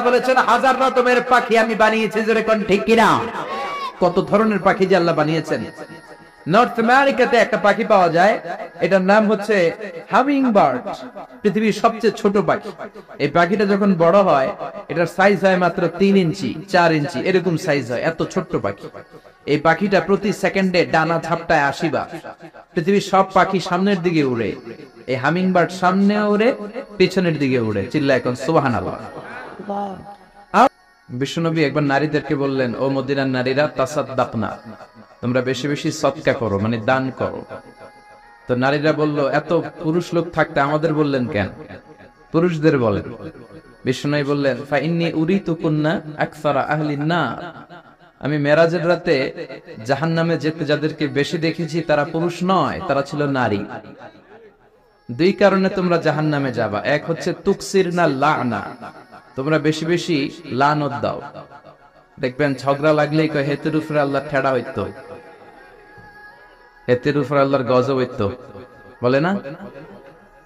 বলেছেন 1000 রকমের পাখি আমি বানিয়েছি। জোরে কোন ঠিক কিনা? কত ধরনের পাখি যে আল্লাহ বানিয়েছেন। নর্থ আমেরিকাতে একটা পাখি পাওয়া যায়, এটার নাম হচ্ছে হামিং বার্ড। পৃথিবীর সবচেয়ে ছোট পাখি। এই পাখিটা যখন বড় হয়, এটার সাইজ হয় মাত্র 3 ইঞ্চি, 4 ইঞ্চি, এরকম সাইজ হয়। এত ছোট্ট পাখি। এই পাখিটা প্রতি সেকেন্ডে ডানা ঝাপটায় 80 বার। পৃথিবীর সব পাখি সামনের দিকে উড়ে, এই হামিং বার্ড সামনে উড়ে, পিছনের দিকে উড়ে। চিল্লা এখন সুবহানাল্লাহ। বিশ্বনবী একবার নারীদেরকে বললেন, ও মদিনার নারীরা, তাসাদ্দাকনা, তোমরা বেশি বেশি সদকা করো, মানে দান করো। তো নারীরা বলল, এত পুরুষ লোক থাকতে আমাদের বললেন কেন? পুরুষদের বলেন। বিশ্বনবী বললেন, ফা ইন্নী উরিতু কুন্না আকসারা আহলিন নার, আমি মেরাজের রাতে জাহান্নামে যেতে যাদেরকে বেশি দেখেছি তারা পুরুষ নয়, তারা ছিল নারী। 2 কারণে তোমরা জাহান্নামে যাবা। এক হচ্ছে তুকসিরনা লানা, তোমরা বেশি বেশি লানত দাও। দেখবেন ঝগড়া লাগলেই কয় হেতের উপরে আল্লাহ ঠেড়া হইতো, হেতের উপরে আল্লাহর গজব হইতো, বলে না?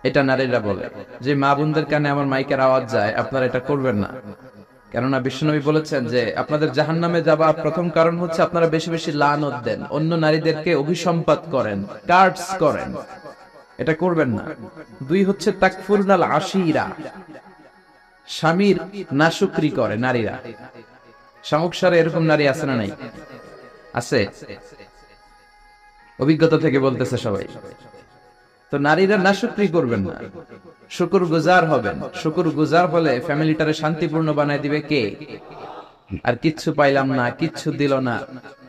এটা নারীরা বলে। যে মা বোনদের কানে আমার মাইকের আওয়াজ যায়, আপনারা এটা করবেন না। কেননা বিশ্বনবী বলেছেন যে আপনাদের জাহান্নামে যাবা প্রথম কারণ হচ্ছে আপনারা বেশি বেশি লানত দেন, অন্য নারীদেরকে অভিসম্পাত করেন, কার্ডস করেন। এটা করবেন না। 2 হচ্ছে তাকফুরনাল আশিরা, স্বামীর নাশুকরি করে নারীরা। সংসারে এরকম নারী আছে না নাই? আছে। অভিজ্ঞতা থেকে বলতেছে সবাই। তো নারীরা নাশুকরি করবেন না, শুকর গুজার হবেন। শুকর গুজার হলে ফ্যামিলিটারে শান্তিপূর্ণ বানায় দিবে কে? আর কিচ্ছু পাইলাম না, কিচ্ছু দিল না,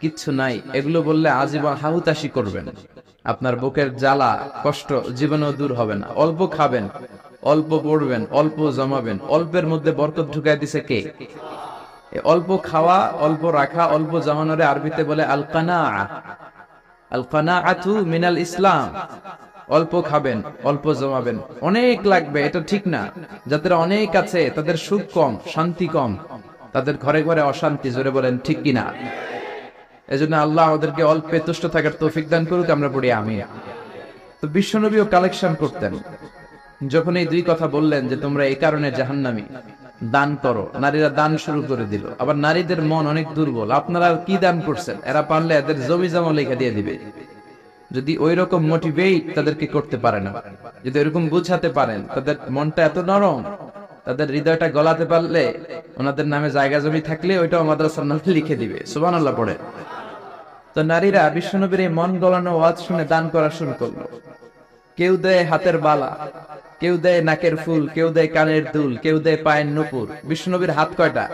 কিচ্ছু নাই, এগুলো বললে আজীবন হাহুতাশি করবেন। আপনার বুকের জ্বালা কষ্ট জীবনেও দূর হবে না। অল্প খাবেন, অল্প পড়বেন, অল্প জমাবেন, অল্পের মধ্যে বরকত ঢুকায় দিছে কে? অল্প খাওয়া, অল্প রাখা, অল্প জমানোরে আরবিতে বলে আল কানাআ। আল কানাআতু মিনাল ইসলাম। অল্প খাবেন, অল্প জমাবেন, অনেক লাগবে এটা ঠিক না। যাদের অনেক আছে তাদের সুখ কম, শান্তি কম, তাদের ঘরে ঘরে অশান্তি। জোরে বলেন ঠিক কিনা? এজন্য আল্লাহ ওদেরকে অল্পে তুষ্ট থাকার তৌফিক দান করুক। আমরা পড়ি আমিন। তো বিশ্বনবীও কালেকশন করতেন। যখন এই দুই কথা বললেন যে তোমরা এই কারণে জাহান্নামী, দান করো, নারীরা দান শুরু করে দিল। আবার নারীদের মন অনেক দুর্বল, আপনারা কি দান করছেন, এরা পারলে এদের জমি জমা লেখা দিয়ে দিবে। যদি ওই রকম মোটিভেট তাদেরকে করতে পারে না, যদি এরকম বুঝাতে পারেন, তাদের মনটা এত নরম, তাদের হৃদয়টা গলাতে পারলে, ওনাদের নামে জায়গা জমি থাকলে ওইটাও মাদ্রাসার নামে লিখে দিবে। সুবহানাল্লাহ পড়ে। তো নারীরা বিশ্বনবীর এই মন গলানো ওয়াজ শুনে দান করা শুরু করলো। কেউ দেয় হাতের বালা, কেউ দেয় নাকের ফুল, কেউ দেয় কানের দুল, কেউ দেয় পায়ের নুপুর। বিশ্বনবীর হাত কয়টা?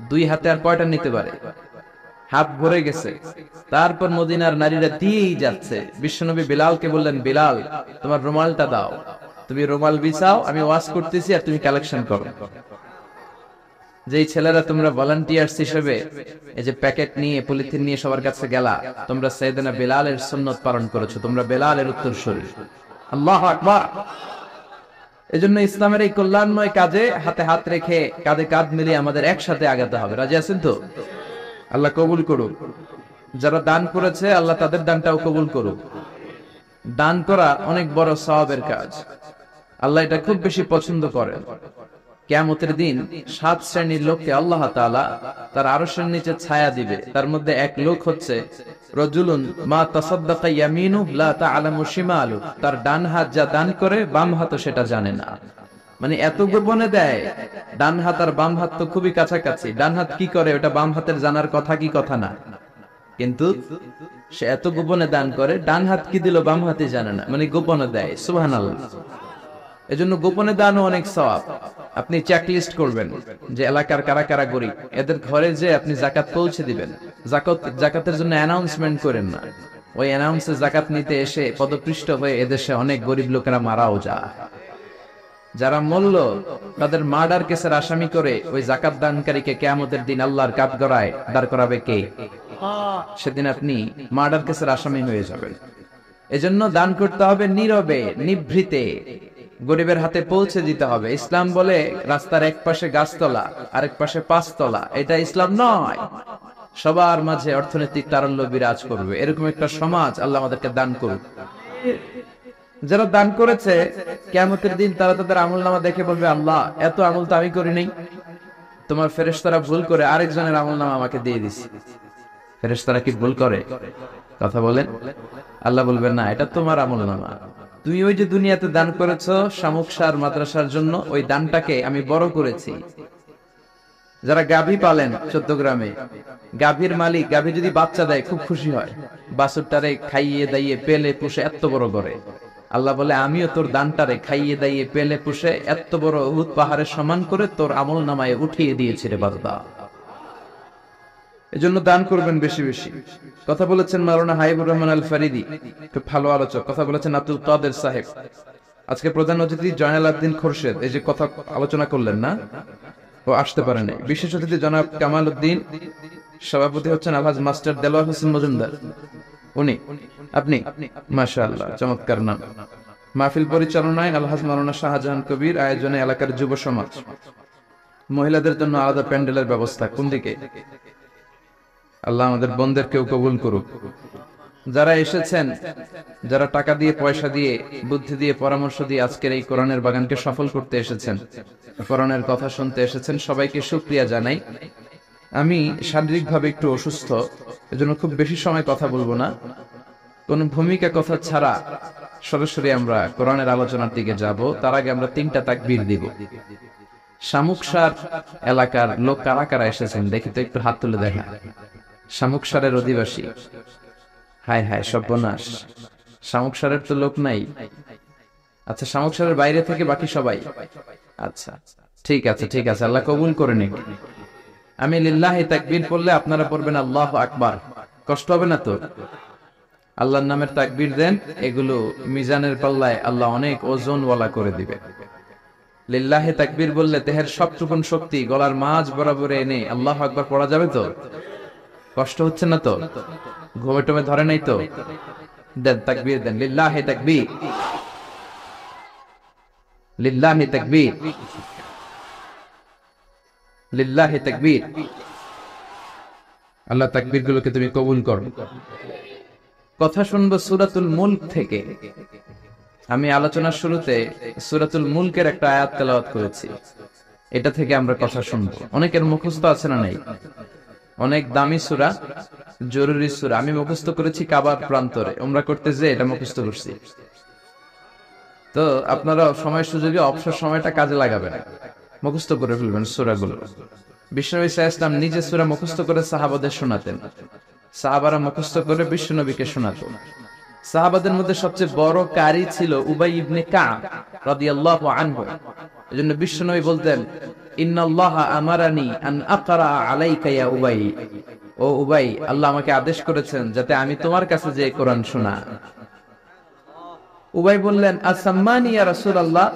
দুই হাতে আর কয়টা নিতে পারে? হাত ভরে গেছে। তারপর মদিনার নারীরা দিয়েই যাচ্ছে। বিশ্বনবী বিলালকে বললেন, বিলাল তোমার রুমালটা দাও, তুমি রুমাল বিছাও, আমি ওয়াজ করতেছি আর তুমি কালেকশন করো। যেই ছেলেরা তোমরা ভলান্টিয়ার্স হিসেবে এই যে প্যাকেট নিয়ে পলিথিন নিয়ে সবার কাছে গেলা, তোমরা সাইয়েদনা বিলালের সুন্নত পালন করেছো, তোমরা বিলালের উত্তরসূরি। আল্লাহু আকবার। এজন্য ইসলামের এই কল্যাণময় কাজে হাতে হাত রেখে কাঁধে কাঁধ মিলিয়ে আমাদের একসাথে আগাতে হবে। রাজি আছেন তো? আল্লাহ কবুল করুক। যারা দান করেছে আল্লাহ তাদের দানটাও কবুল করুক। দান করা অনেক বড় সওয়াবের কাজ, আল্লাহ এটা খুব বেশি পছন্দ করেন। কিয়ামতের দিন 7 শ্রেণীর লোককে আল্লাহ তাআলা তার আরশের নিচে ছায়া দিবে। তার মধ্যে এক লোক হচ্ছে রাজুলুন মা তাসাদদাকা ইয়ামিনু লা তা'লামু শিমালু, তার ডান হাত যা দান করে বাম হাতও সেটা জানে না। মানে এত গোপনে দেয়, ডান হাত আর বাম হাত তো খুবই কাছাকাছি। ডান হাত কি করে ওটা বাম হাতের জানার কথা কি কথা না, কিন্তু সে এত গোপনে দান করে, ডান হাত কি দিল বাম হাতে জানে না, মানে গোপনে দেয়। সুবহানাল্লাহ। এজন্য গোপনে দানও অনেক সওয়াব। আপনি চেকলিস্ট করবেন যে এলাকার কারা কারা গরিব, এদের ঘরে যে আপনি যাকাত পৌঁছে দিবেন। যাকাতের জন্য অ্যানাউন্সমেন্ট করেন না, ওই অ্যানাউন্সে যাকাত নিতে এসে পদপৃষ্ট হয়ে এদেশে অনেক গরিব লোকেরা মারাও যায়। যারা মূল্য তাদের মার্ডার কেসের আসামি করে ওই যাকাত দানকারীকে কিয়ামতের দিন আল্লাহর কাঠগড়ায় দাঁড় করাবে কে? সেদিন আপনি মার্ডার কেসের আসামি হয়ে যাবেন। এজন্য দান করতে হবে নীরবে, নিভৃতে, গরিবের হাতে পৌঁছে দিতে হবে। ইসলাম বলে রাস্তার এক পাশে গাছতলা, আরেক পাশে 5 তলা, এটা ইসলাম নয়। সবার মাঝে অর্থনৈতিক তারল্য বিরাজ করবে, এরকম একটা সমাজ আল্লাহ আমাদেরকে দান করুক। যারা দান করেছে কিয়ামতের দিন তারা তাদের আমলনামা দেখে বলবে, আল্লাহ এত আমল তো আমি করি নাই, তোমার ফেরেশতারা ভুল করে আরেকজনের আমলনামা আমাকে দিয়ে দিছে। ফেরেশতারা কি ভুল করে? কথা বলেন। আল্লাহ বলবেন, না এটা তোমার আমলনামা, তুমি ওই যে দুনিয়াতে দান করেছো শামুকসার মাদ্রাসার জন্য, ওই দানটাকে আমি বড় করেছি। যারা গাভী পালেন চট্টগ্রামে, গাভীর মালিক গাভী যদি বাচ্চা দেয় খুব খুশি হয়, বাছুরটারে খাইয়ে দাইয়ে পেলে পুষে এত বড় করে। আল্লাহ বলে, আমিও তোর দানটারে খাইয়ে দাইয়ে পেলে পুষে এত বড় উহুদ পাহাড়ের সমান করে তোর আমল নামায় উঠিয়ে দিয়েছি রে বান্দা। এজন্য দান করবেন বেশি বেশি। কথা বলেছেন মাওলানা হাবিবুর রহমান আল ফারিদি, খুব ভালো আলোচক। কথা বলেছেন আব্দুল কাদের সাহেব। আজকে প্রধান অতিথি জয়নাল আব্দিন খোরশেদ, এই যে কথা আলোচনা করলেন না, ও আসতে পারেনি। বিশেষ অতিথি জনাব কামাল উদ্দিন, সভাপতি হচ্ছেন আলহাজ মাস্টার দেলোয়ার হোসেন মজুমদার, উনি। আপনি মাশাআল্লাহ, চমৎকার নাম। মাহফিল পরিচালনায় আলহাজ মাওলানা শাহজাহান কবির, আয়োজনে এলাকার যুব সমাজ। মহিলাদের জন্য আলাদা প্যান্ডেলের ব্যবস্থা। কোন দিকে? আল্লাহ আমাদের বোনদেরকেও কবুল করুক। যারা এসেছেন, যারা টাকা দিয়ে, পয়সা দিয়ে, বুদ্ধি দিয়ে, পরামর্শ দিয়ে আজকের এই কোরআনের বাগানকে সফল করতে এসেছেন, কোরআনের কথা শুনতে এসেছেন, সবাইকে শুকরিয়া জানাই। আমি শারীরিকভাবে একটু অসুস্থ, এজন্য খুব বেশি সময় কথা বলবো না। কোন ভূমিকা কথা ছাড়া সরাসরি আমরা কোরআনের আলোচনার দিকে যাব। তার আগে আমরা 3টা তাকবীর দিব। শামুকসার এলাকার লোক কারা কারা এসেছেন দেখি তো, একটু হাত তুলে দেখা। শামুকসারের অধিবাসী, হায় হায় সর্বনাশ, শামুকসারের তো লোক নাই। আচ্ছা, শামুকসারের বাইরে থেকে বাকি সবাই? আচ্ছা, ঠিক আছে ঠিক আছে, আল্লাহ কবুল করে নিক। আমি লিল্লাহি তাকবীর পড়লে আপনারা পড়বেন আল্লাহু আকবার। কষ্ট হবে না তো? আল্লাহর নামের তাকবীর দেন, এগুলো মিজানের পাল্লায় আল্লাহ অনেক ওজনওয়ালা করে দিবে। লিল্লাহি তাকবীর বললে দেহের সবটুকুন শক্তি গলার মাঝ বরাবর এনে আল্লাহু আকবার পড়া যাবে তো? কষ্ট হচ্ছে না তো? ঘুমে টুমে ধরে নাই তো? দেন তাকবীর দেন, লিল্লাহি তাকবীর, লিল্লাহি তাকবীর, লিল্লাহি তাকবীর। আল্লাহ তাকবীর গুলোকে তুমি কবুল করো। কথা শুনবো সূরাতুল মুলক থেকে। আমি আলোচনার শুরুতে সূরাতুল মুলকের একটা আয়াত তেলাওয়াত করেছি, এটা থেকে আমরা কথা শুনবো। অনেকের মুখস্থ আছে না নাই? অনেক দামি সূরা, জরুরি সূরা। আমি মুখস্থ করেছি কাবার প্রান্তরে উমরা করতে যেয়ে, এটা মুখস্থ করছি। তো আপনারা সময় সুযোগে অবসর সময়টা কাজে লাগাবেন, মুখস্থ করে ফেলবেন সূরাগুলো। বিশ্বনবী সাল্লাল্লাহু আলাইহি ওয়াসাল্লাম নিজে সূরা মুখস্থ করে সাহাবাদের শোনাতেন, সাহাবারা মুখস্থ করে বিশ্বনবীকে শোনাতেন। সাহাবাদের মধ্যে সবচেয়ে বড় কারি ছিল উবাই ইবনে কাব রাদিয়াল্লাহু আনহু। এজন্য বিশ্বনবী বলতেন, ইন্নাল্লাহা আমারানি আন আকরা আলাইকা ইয়া উবাই। ও উবাই, আল্লাহ আমাকে আদেশ করেছেন যাতে আমি তোমার কাছে যে কোরআন শোনা। উবাই বললেন, আসাম্মানি ইয়া রাসূলুল্লাহ,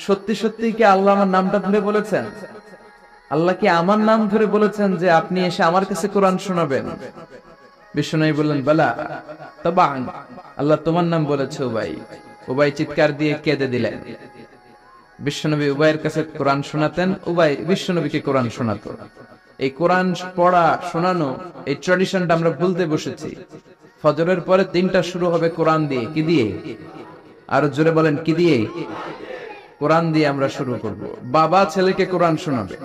সত্যি সত্যি কি আল্লাহ আমার নামটা ধরে বলেছেন? আল্লাহ কি আমার নাম ধরে বলেছেন যে আপনি এসে আমার কাছে কোরআন শোনাবেন? বিশ্বনবী বললেন, বালা তাবান, আল্লাহ তোমার নাম বলেছে উবাই। উবাই চিৎকার দিয়ে কেঁদে দিলেন। বিশ্বনবী উবাইয়ের কাছে কোরআন শোনাতেন, উবাই বিশ্বনবীকে কোরআন শোনাতো। এই কোরআন পড়া শোনানো, এই ট্র্যাডিশনটা আমরা ভুলতে বসেছি। ফজরের পরে 3টা শুরু হবে কোরআন দিয়ে। কি দিয়ে? আরো জোরে বলেন, কি দিয়ে? কোরআন দিয়ে আমরা শুরু করব। বাবা ছেলেকে কোরআন শোনাবে,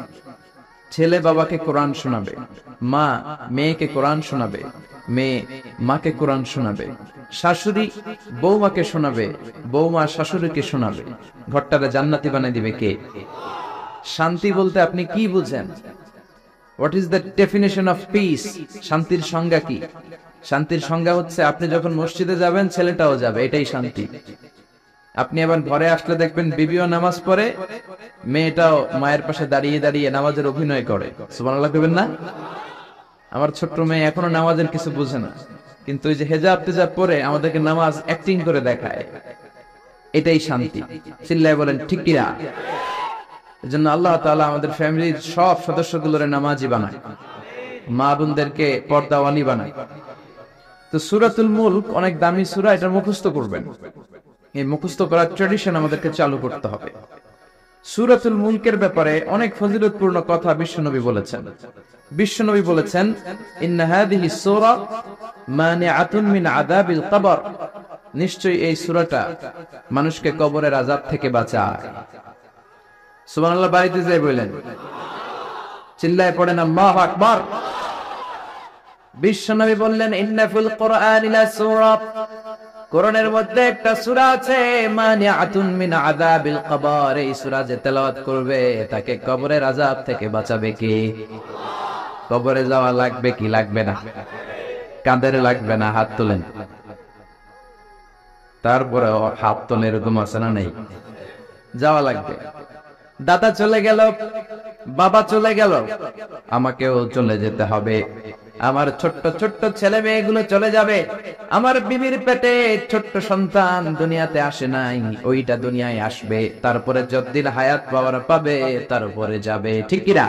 ছেলে বাবাকে কোরআন শোনাবে, মা মেয়েকে কোরআন শোনাবে, মেয়ে মাকে কোরআন শোনাবে, শাশুড়ি বৌমাকে শোনাবে, বৌমা শাশুড়িকে শোনাবে। ঘরটারে জান্নাতি বানাই দিবে কে? শান্তি বলতে আপনি কি বুঝেন? What is the definition of piece? শান্তির সংজ্ঞা কি? শান্তির সংজ্ঞা হচ্ছে আপনি যখন মসজিদে যাবেন ছেলেটাও যাবে, এটাই শান্তি। আপনি আবার ঘরে আসলে দেখবেন বিবিও নামাজ পড়ে, মেয়েটাও মায়ের পাশে দাঁড়িয়ে দাঁড়িয়ে নামাজের অভিনয় করে। সুবহানাল্লাহ কইবেন না? আমার ছোট্ট মেয়ে এখনো নামাজের কিছু বুঝে না, কিন্তু ওই যে হেজাব তেজাব পরে আমাদেরকে নামাজ অ্যাক্টিং করে দেখায়, এটাই শান্তি। চিল্লায় বলেন ঠিক কিনা? এজন্য আল্লাহ তাআলা আমাদের ফ্যামিলির সব সদস্যগুলোরে নামাজি বানায়, মা বোনদেরকে পর্দাওয়ালি বানায়। তো সূরাতুল মুলক অনেক দামি সূরা, এটা মুখস্থ করবেন। এই মুখস্থ করার ট্র্যাডিশন আমাদেরকে চালু করতে হবে। সূরাতুল মুলকের ব্যাপারে অনেক ফজিলতপূর্ণ কথা বিশ্বনবী বলেছেন। বিশ্বনবী বলেছেন, ইন্না হাযিহি সূরা মানিআতুন মিন আযাবিল কবর, নিশ্চয়ই এই সূরাটা মানুষকে কবরের আযাব থেকে বাঁচায়। সুবহানাল্লাহ বাড়িতে যাই বলেন, চিল্লায় পড়েন আল্লাহু আকবার। বিশ্বনবী বললেন, ইন্না ফিল কুরআনি লা সূরা, কোরআনের মধ্যে একটা সূরা আছে মানিআতুন মিন আযাবিল কবর। এই সূরা যে তেলাওয়াত করবে তাকে কবরের আযাব থেকে বাঁচাবে কে? কবরে যাওয়া লাগবে কি লাগবে না? কাঁধে লাগবে না? হাত তোলেন। তারপরে হাত তোলে, এরকম আছে না নেই? যাওয়া লাগবে। দাদা চলে গেল, বাবা চলে গেল, আমাকেও চলে যেতে হবে। আমার ছোট্ট ছোট্ট ছেলে মেয়েগুলো চলে যাবে। আমার বিবির পেটে ছোট্ট সন্তান দুনিয়াতে আসে নাই, ওইটা দুনিয়ায় আসবে। তারপরে যতদিন হায়াত পাওয়ার পাবে তারপরে যাবে। ঠিক কিনা?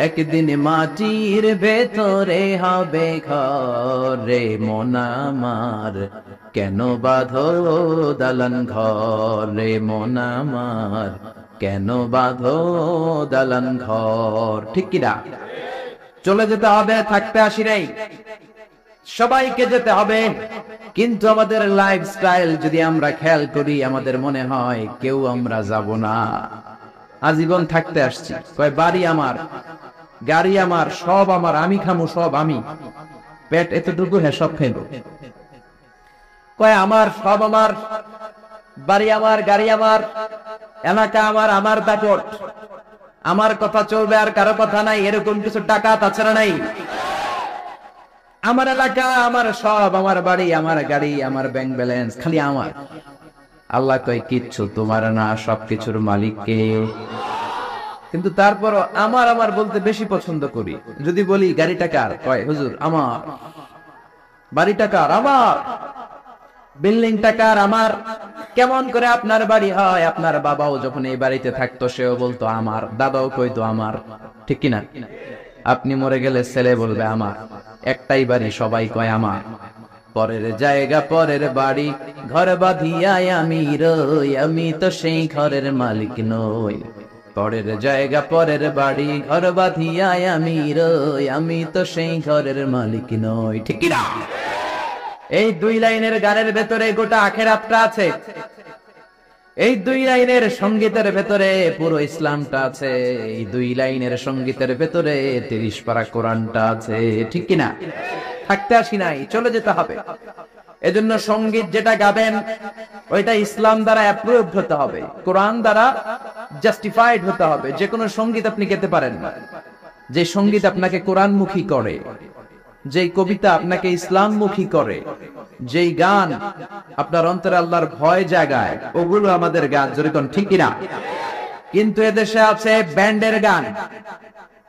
একদিন মাটির ভেতরে হবে ঘর রে মন আমার, কেন বাঁধো দালান ঘর রে মন আমার, কেন বাঁধো দালান ঘর। ঠিক কিনা? চলে যেতে হবে, থাকতে আসি নাই, সবাইকে যেতে হবে। কিন্তু আমাদের লাইফস্টাইল যদি আমরা খেয়াল করি, আমাদের মনে হয় কেউ আমরা যাব না, আজীবন থাকতে আসছি। কয় বাড়ি আমার, গাড়ি আমার, সব আমার, আমি খামু সব আমি, পেট এতটুকু, হ্যাঁ সব খাইব। কয় আমার, সব আমার, বাড়ি আমার, গাড়ি আমার, এলাকা আমার, আমার দাপট, আমার কথা চলবে আর কারো কথা নাই, এরকম কিছু ডাকাত আছে না নাই? আমার এলাকা, আমার সব, আমার বাড়ি, আমার গাড়ি, আমার ব্যাংক ব্যালেন্স, খালি আমার। আল্লাহ কয় কিচ্ছু তোমার না, সবকিছুর মালিক কে? কিন্তু তারপরও আমার আমার বলতে বেশি পছন্দ করি। যদি বলি গাড়িটা কার, কয় হুজুর আমার। বাড়িটা কার? আমার। বিল্ডিংটা কার? আমার। কেমন করে আপনার বাড়ি হয়? আপনার বাবাও যখন এই বাড়িতে থাকতো সেও বলতো আমার, দাদাও কইতো আমার। ঠিক কিনা? আপনি মরে গেলে ছেলে বলবে আমার। একটাই বাড়ি, সবাই কয় আমার। পরের জায়গা পরের বাড়ি, ঘর বাঁধিয়া আমি রই, আমি তো সেই ঘরের মালিক নই। পরের জায়গা পরের বাড়ি, ঘর বাঁধিয়া আমি রই, আমি তো সেই ঘরের মালিক নই। ঠিক কিনা? এই দুই লাইনের গানের ভেতরে গোটা আখিরাতটা আছে। এই দুই লাইনের সঙ্গীতের ভেতরে পুরো ইসলামটা আছে, এই দুই লাইনের সঙ্গীতের ভেতরে 30 পারা কোরআনটা আছে, ঠিক কিনা? থাকতে আসি নাই, চলে যেতে হবে। এজন্য সঙ্গীত যেটা গাবেন ওইটা ইসলাম দ্বারা অ্যাপ্রুভ হতে হবে, কোরআন দ্বারা জাস্টিফাইড হতে হবে। যে কোনো সঙ্গীত আপনি গেতে পারেন না যে সঙ্গীত আপনাকে কোরআনমুখী করে, যেই কবিতা আপনাকে ইসলামমুখী করে, যেই গান আপনার অন্তরে আল্লাহর ভয় জাগায়, ওগুলো আমাদের গান, যেরকম, ঠিক কিনা? কিন্তু এদেশে আছে ব্যান্ডের গান,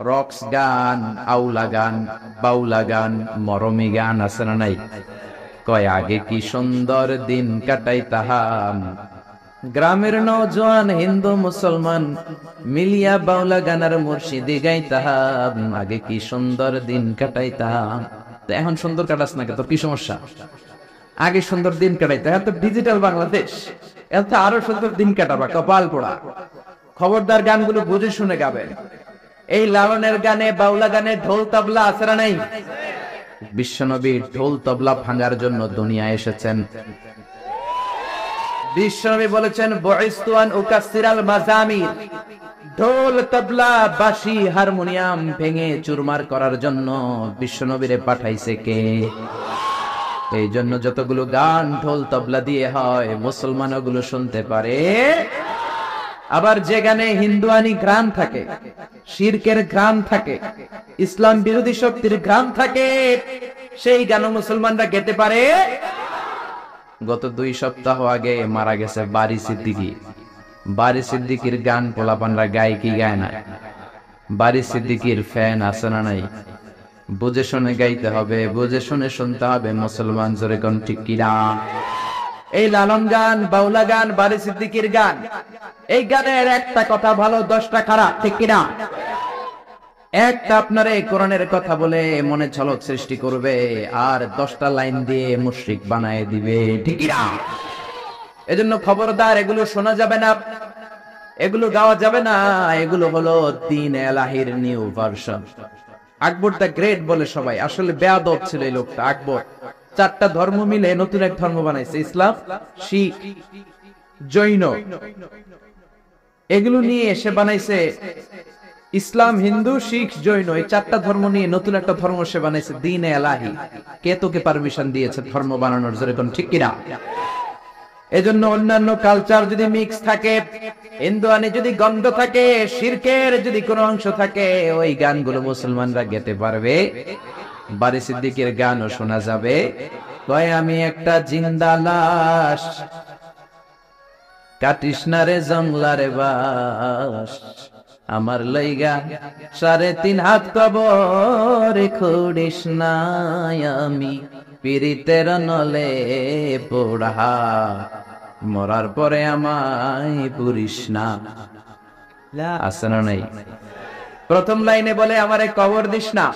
রক্স গান, আউলা গান, বাউলা গান, মরমী গান, আছে না নাই? কয় আগে কি সুন্দর দিন কাটাইতাম, গ্রামের নওজোয়ান হিন্দু মুসলমান মিলিয়া বাউলা গানার মুর্শিদি গাইতাম, আগে কি সুন্দর দিন কাটাইতাম। তো এখন সুন্দর কাটাস না, তোর কি সমস্যা? আগে সুন্দর দিন কাটাইতে, এখন তো ডিজিটাল বাংলাদেশ, এখন তো আরো সুন্দর দিন কাটাবা, কপাল পোড়া। খবরদার গানগুলো বুঝে শুনে গাবেন। এই লালনের গানে, বাউলা গানে ঢোল তবলা আছে না নাই? বিশ্বনবী ঢোল তবলা ভাঙার জন্য দুনিয়ায় এসেছেন। বিশ্বনবী বলেছেন, বুইসতু আন উকাসসিরাল মাজামির, ঢোল তবলা বাঁশি হারমোনিয়াম ভেঙে চুরমার করার জন্য বিশ্বনবীরে পাঠাইছে কে? এই জন্য যতগুলো গান ঢোল তবলা দিয়ে হয়, মুসলমান ওগুলো শুনতে পারে। আবার যে গানে হিন্দুয়ানি গ্রাম থাকে, শিরকের গ্রাম থাকে, ইসলাম বিরোধী শক্তির গ্রাম থাকে, সেই গান মুসলমানরা গেতে পারে। গত 2 সপ্তাহ আগে মারা গেছে বারি সিদ্দিকী। বারি সিদ্দিকীর গান পোলাপানরা গায় কি গায় না? বারি সিদ্দিকীর ফ্যান আছে না নাই? বুঝে শুনে গাইতে হবে, বুঝে শুনে শুনতে হবে মুসলমান, জোরে কোন ঠিক কিনা? এই লালন গান, বাউলা গান, বারি সিদ্দিকীর গান, এই গানের একটা কথা ভালো, 10টা খারাপ, ঠিক কিনা? একটা আপনারে কোরআনের কথা বলে মনে ঝলক সৃষ্টি করবে, আর 10টা লাইন দিয়ে মুশরিক বানায় দিবে, ঠিক কিনা? এজন্য খবরদার, এগুলো শোনা যাবে না, এগুলো গাওয়া যাবে না। এগুলো হলো দ্বীন এলাহির new version. Akbar the great বলে সবাই, আসলে বেয়াদব ছিল এই লোকটা। আকবর 4টা ধর্ম মিলে নতুন এক ধর্ম বানাইছে, ইসলাম, শিখ, জৈন, এগুলো নিয়ে এসে বানাইছে ইসলাম, হিন্দু, শিখ, জৈন, এই 4টা ধর্ম নিয়ে নতুন একটা ধর্ম সে বানাইছে, দ্বীন এলাহি। কে তোকে পারমিশন দিয়েছে ধর্ম বানানোর, যেরকম, ঠিক কিনা? এজন্য অন্যান্য কালচার যদি মিক্স থাকে, হিন্দুয়ানি যদি গন্ধ থাকে, শিরকের যদি কোনো অংশ থাকে, ওই গানগুলো মুসলমানরা গেতে পারবে। বারি সিদ্দিকের গানও শোনা যাবে। কয় আমি একটা জিন্দা লাশ, কাটিস না রে জংলারে বাস, আমার লইগা 3.5 হাত কবর খুঁড়িস না, আমি পীড়িতের নলে পোড়া, মরার পরে আমায় পুরিস না। আছে না নাই? প্রথম লাইনে বলে আমারে কবর দিস না,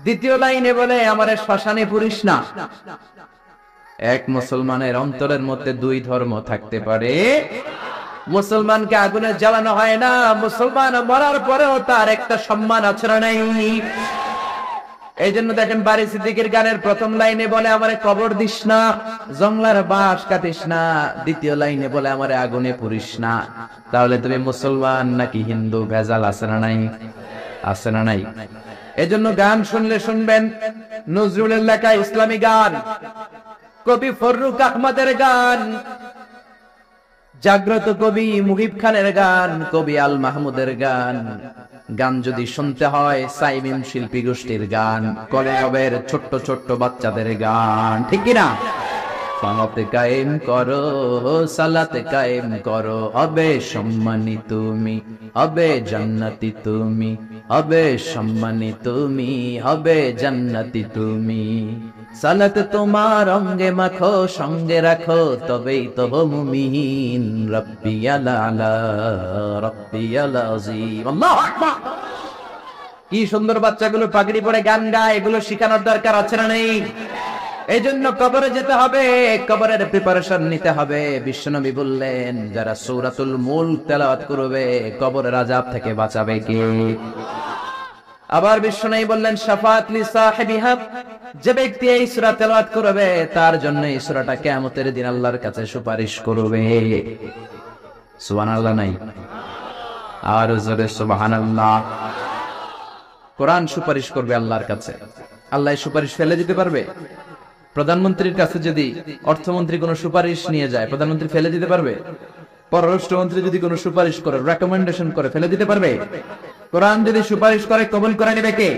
দ্বিতীয় লাইনে বলে আমারে শ্মশানে পুরিস না। এক মুসলমানের অন্তরের মধ্যে 2 ধর্ম থাকতে পারে। মুসলমানকে আগুনে জ্বালানো হয় না, মুসলমান মরার পরেও তার একটা সম্মান আছে না নাই? এই জন্য দেখেন বারি সিদ্দিকীর গানের প্রথম লাইনে বলে আমারে কবর দিস না, জংলার বাঁশ কাটিস না, দ্বিতীয় লাইনে বলে আমারে আগুনে পুরিস না। তাহলে তুমি মুসলমান নাকি হিন্দু? ভেজাল আছে না নাই? আছে না নাই? এজন্য গান শুনলে শুনবেন নজরুলের লেখা ইসলামী গান, কবি ফররুক আহমদের গান, জাগ্রত কবি মুহিব খানের গান, কবি আল মাহমুদের গান। গান যদি শুনতে হয় সাইমিম শিল্পী গোষ্ঠীর গান, কলেজের ছোট্ট ছোট্ট বাচ্চাদের গান, ঠিক কিনা? সালাতে কায়েম করো, সালাতে কায়েম করো, হবে সম্মানী তুমি, হবে জান্নাতি তুমি, হবে সম্মানী তুমি, হবে জান্নাতি তুমি। সালাত তোমার অঙ্গে মাখো, সঙ্গে রাখো, তবেই তো মুমিন। রাব্বিয়াল আলা, রাব্বিয়াল আযীম। আল্লাহু আকবার। কি সুন্দর বাচ্চাগুলো পাগড়ি পরে গান গায়, এগুলো শেখানোর দরকার আছে না নেই? এই জন্য কবরে যেতে হবে, কবরের প্রিপারেশন নিতে হবে। বিশ্বনবী বললেন, যারা সূরাতুল মুলক তেলাওয়াত করবে কবরের আযাব থেকে বাঁচাবে কে? আবার বিশ্বনবী বললেন শাফাআত লি সাহিবিহা, যে ব্যক্তি এই সূরা তেলাওয়াত করবে তার জন্য এই সূরাটা কিয়ামতের দিন আল্লাহর কাছে সুপারিশ করবে। সুবহানাল্লাহ নাই? আর জোরে সুবহানাল্লাহ। কোরআন সুপারিশ করবে আল্লাহর কাছে। আল্লাহ সুপারিশ ফেলে দিতে পারবে? প্রধানমন্ত্রীর কাছে যদি অর্থমন্ত্রী কোনো সুপারিশ নিয়ে যায়, প্রধানমন্ত্রী ফেলে দিতে পারবে? পররাষ্ট্রমন্ত্রী যদি কোনো সুপারিশ করে, রেকমেন্ডেশন করে, ফেলে দিতে পারবে? কোরআন যদি সুপারিশ করে, কবুল করে নেবে কে?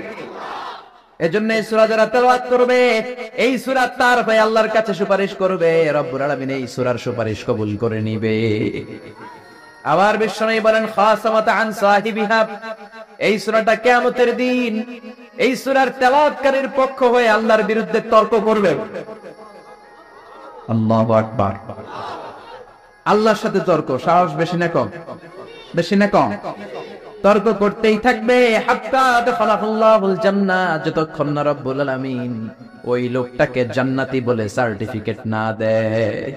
এজন্য এই সূরা যারা তেলাওয়াত করবে, এই সূরা তার হয়ে আল্লাহর কাছে সুপারিশ করবে, রব্বুল আলামিন এই সূরার সুপারিশ কবুল করে নিবে। আবার বিশ্বনবী বলেন খাসামাত আন সাহিবিহা, এই সূরাটা কিয়ামতের দিন এই সূরার তেলাওয়াতকারীর পক্ষ হয়ে আল্লাহর বিরুদ্ধে তর্ক করবে। আল্লাহু আকবার। আল্লাহর সাথে তর্ক, সাহস বেশি না কম? বেশি না কম? তর্ক করতেই থাকবে হাত্তা দাখালাহুল্লাহুল জান্নাহ, যতক্ষণ না রব্বুল আলামিন ওই লোকটাকে জান্নাতি বলে সার্টিফিকেট না দেয়।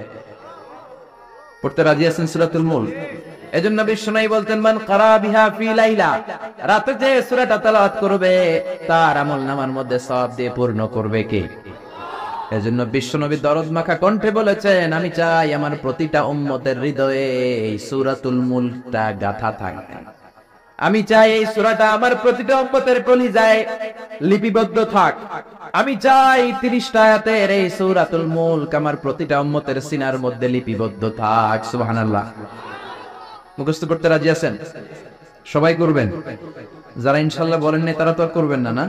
পড়তে রাজি আছেন সূরাতুল মুলক? এজন্য বিশ্বনবী বলতেন মান ক্বারা বিহা ফি লাইলা, রাতে যে সূরাটা তেলাওয়াত করবে তার আমলনামার মধ্যে সওয়াব দিয়ে পূর্ণ করবে কে? এজন্য বিশ্বনবী দরদ মাখা কণ্ঠে বলেছেন, আমি চাই আমার প্রতিটা উম্মতের হৃদয়ে এই সূরাতুল মুলকটা গাঁথা থাকবে। আমি চাই এই সূরাটা আমার প্রতিটা উম্মতের কলিজায় লিপিবদ্ধ থাক। আমি চাই 30টা আয়াতের এই সূরাতুল মুলক আমার প্রতিটা উম্মতের সিনার মধ্যে লিপিবদ্ধ থাক। সুবহানাল্লাহ। মুখস্থ করতে রাজি আছেন? সবাই করবেন? যারা ইনশাআল্লাহ বলেন না তারা তো আর করবেন না, না?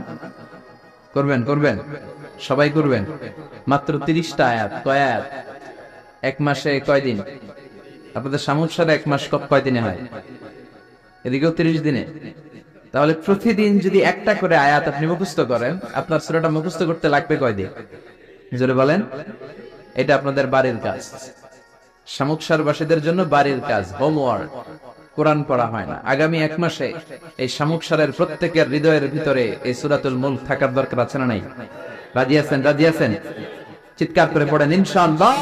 করবেন? করবেন? সবাই করবেন? মাত্র 30টা আয়াত। কয় আয়াত? এক মাসে কয় দিন? আপনাদের সামুদ্রে এক মাস কয় দিনে হয়? এদিকেও 30 দিনে। তাহলে প্রতিদিন যদি একটা করে আয়াত আপনি মুখস্থ করেন, আপনার সূরাটা মুখস্থ করতে লাগবে কয় দিন? জোরে বলেন। এটা আপনাদের বাড়ির কাজ, শামুকসারবাসীদের জন্য বাড়ির কাজ, হোমওয়ার্ক। কোরআন পড়া হয় না। আগামী এক মাসে এই শামুকসারের প্রত্যেকের হৃদয়ের ভিতরে এই সূরাতুল মুলক থাকার দরকার আছে না নাই? রাজি আছেন? রাজি আছেন? চিৎকার করে পড়েন ইনশাআল্লাহ।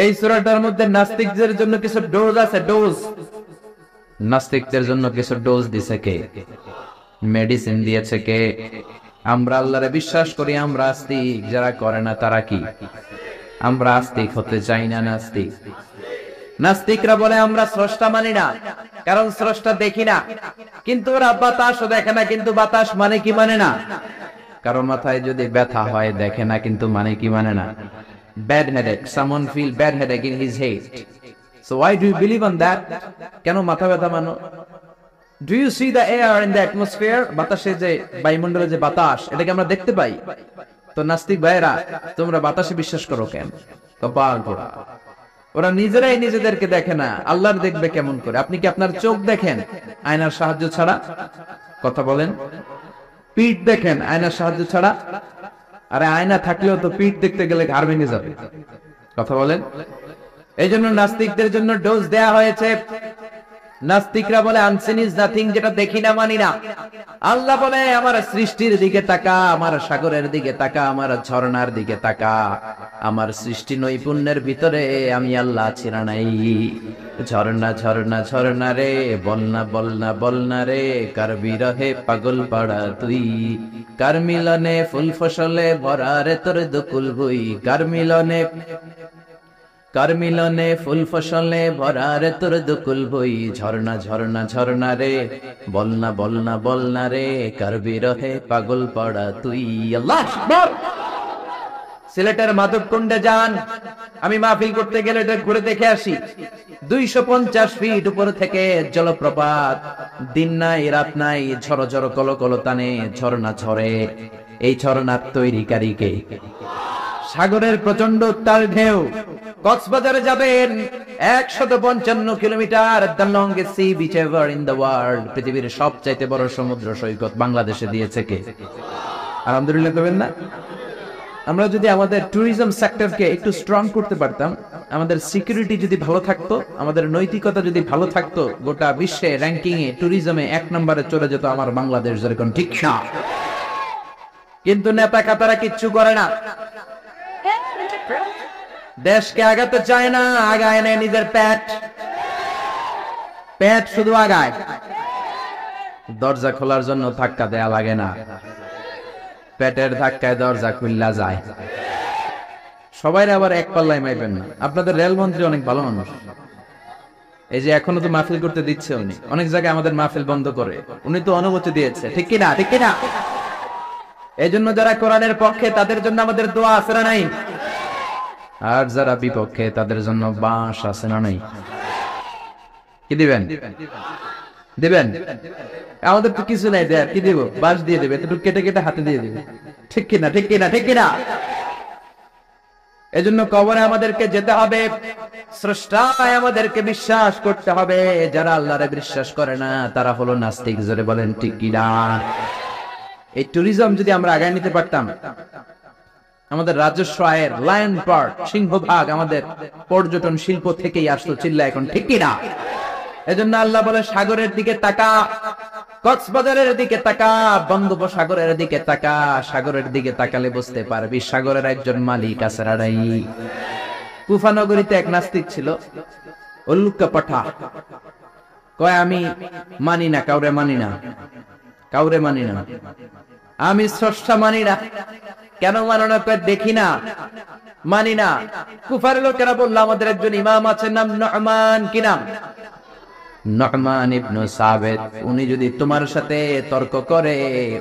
এই সূরাটার মধ্যে নাস্তিকদের জন্য কিছু ডোজ আছে, ডোজ। নাস্তিকদের জন্য কিছু ডোজ দিয়েছে কে? মেডিসিন দিয়েছে কে? আমরা আল্লাহরে বিশ্বাস করি, আমরা আস্তিক। যারা করে না তারা কি? আমরা আস্তিক হতে চাই না, নাস্তিক। নাস্তিকরা বলে আমরা স্রষ্টা মানি না, কারণ স্রষ্টা দেখি না। কিন্তু ওরা বাতাসও দেখে না, কিন্তু বাতাস মানে কি মানে না? কারো মাথায় যদি ব্যথা হয় দেখে না, কিন্তু মানে কি মানে না? Bad headache, someone feel bad headache in his head. So why do you believe on that? কেন মাথা ব্যথা মানো? Do you see the air in the atmosphere? বাতাসে যে বায়ুমণ্ডলে যে বাতাস, এটাকে আমরা দেখতে পাই। তো নাস্তিক ভাইরা, তোমরা বাতাসে বিশ্বাস করো কেন? কপাল পোড়া। ওরা নিজেরাই নিজেদেরকে দেখে না, আল্লাহর দেখবে কেমন করে? আপনি কি আপনার চোখ দেখেন আয়নার সাহায্য ছাড়া? কথা বলেন। পিঠ দেখেন আয়নার সাহায্য ছাড়া? আরে আয়না থাকলেও তো পিঠ দেখতে গেলে ঘাড় ভেঙে যাবে। কথা বলেন। এই জন্য নাস্তিকদের জন্য ডোজ দেয়া হয়েছে। নাস্তিকরা বলে আনসিন ইজ নাথিং, যেটা দেখি না মানি না। আল্লাহ বলে আমার সৃষ্টির দিকে তাকা, আমার সাগরের দিকে তাকা, আমার ঝর্ণার দিকে তাকা। আমার সৃষ্টি নৈপুণ্যের ভিতরে আমি আল্লাহ ছিড়া নাই। ঝর্ণা ঝর্ণা ঝর্ণা রে, বলনা বলনা বলনা রে, কার বিরহে পাগল পাড়া তুই। কার মিলনে ফুল ফসলে ভরা রে তোর দুকুল বই। কার মিলনে ফুল ফসলে ভরা রে তোর দুকুল বই। ঝর্ণা ঝর্ণা ঝর্ণা রে, বলনা বলনা বলনা রে, কার বিরহে পাগল পড়া তুই। আল্লাহু আকবার। সিলেটের মাধবকুণ্ডে যান, আমি মাহফিল করতে গেলে এটা ঘুরে দেখে আসি। 250 ফিট উপর থেকে জলপ্রপাত, দিন নাই রাত নাই, ঝড় ঝড় কলো কলো টানে ঝর্ণা ঝরে। এই ঝর্ণার তৈরিকারী কে? সাগরের প্রচন্ড উত্তাল ঢেউ। কক্সবাজারে যাবেন, 155 kilometre, the longest sea beach ever in the world. পৃথিবীর সবচাইতে বড় সমুদ্র সৈকত বাংলাদেশে দিয়েছে কে? আলহামদুলিল্লাহ করবেন না? আমরা যদি আমাদের ট্যুরিজম সেক্টরকে একটু স্ট্রং করতে পারতাম, আমাদের সিকিউরিটি যদি ভালো থাকতো, আমাদের নৈতিকতা যদি ভালো থাকতো, গোটা বিশ্বে র্যাঙ্কিং এ ট্যুরিজমে 1 নম্বরে চলে যেত আমার বাংলাদেশ, যেরকম। ঠিক না? কিন্তু নেতা কাতারা কিচ্ছু করে না। দেশকে আগাতে চায় না, আগায় নেয় নিজের পেট। পেট শুধু আগায়। দরজা খোলার জন্য ধাক্কা দেয়া লাগে না, পেটের ধাক্কায় দরজা খুললা যায়। সবাই আবার এক পাল্লায় মাইবেন না। আপনাদের রেলমন্ত্রী অনেক ভালো মানুষ, এই যে এখনো তো মাহফিল করতে দিচ্ছে উনি, অনেক জায়গায় আমাদের মাহফিল বন্ধ করে, উনি তো অনুমতি দিয়েছে, ঠিক কিনা? ঠিক কিনা? এই জন্য যারা কোরআনের পক্ষে তাদের জন্য আমাদের দোয়া আছে না নাই? আর যারা বিপক্ষে তাদের জন্য বাঁশ আছে না নাই? কি দিবেন? দিবেন? আমাদের তো কিছু নাই দেয়ার, কি দিব? বাঁশ দিয়ে দেবে, একটু কেটে কেটে হাতে দিয়ে দিবে, ঠিক কিনা? ঠিক কিনা? ঠিক কিনা? এজন্য কবরে আমাদেরকে যেতে হবে, স্রষ্টায় আমাদেরকে বিশ্বাস করতে হবে। যারা আল্লাহরে বিশ্বাস করে না তারা হলো নাস্তিক। জোরে বলেন ঠিক কিনা? এই ট্যুরিজম যদি আমরা আগায় নিতে পারতাম, আমাদের রাজস্ব আয়ের লায়ন পার্ট, সিংহভাগ আমাদের পর্যটন শিল্প থেকেই আসতো। চিল্লা এখন ঠিক কিনা? এজন্য আল্লাহ বলে সাগরের দিকে তাকা, কক্সবাজারের দিকে তাকা, বঙ্গোপসাগরের দিকে তাকা। সাগরের দিকে তাকালে বুঝতে পারবি সাগরের একজন মালিক আছে। রাড়াই কুফানগরীতে এক নাস্তিক ছিল, উল্লুকা পাঠা, কয় আমি মানি না, কাউরে মানি না, কাউরে মানি না, আমি স্রষ্টা মানি না। কেন মানো না? কয় দেখি না, মানি না। কুফার লোকেরা বলল আমাদের একজন ইমাম আছে, নাম নু'মান। কি নাম? নু'মান ইবনে সাবিত। উনি যদি তোমার সাথে তর্ক করে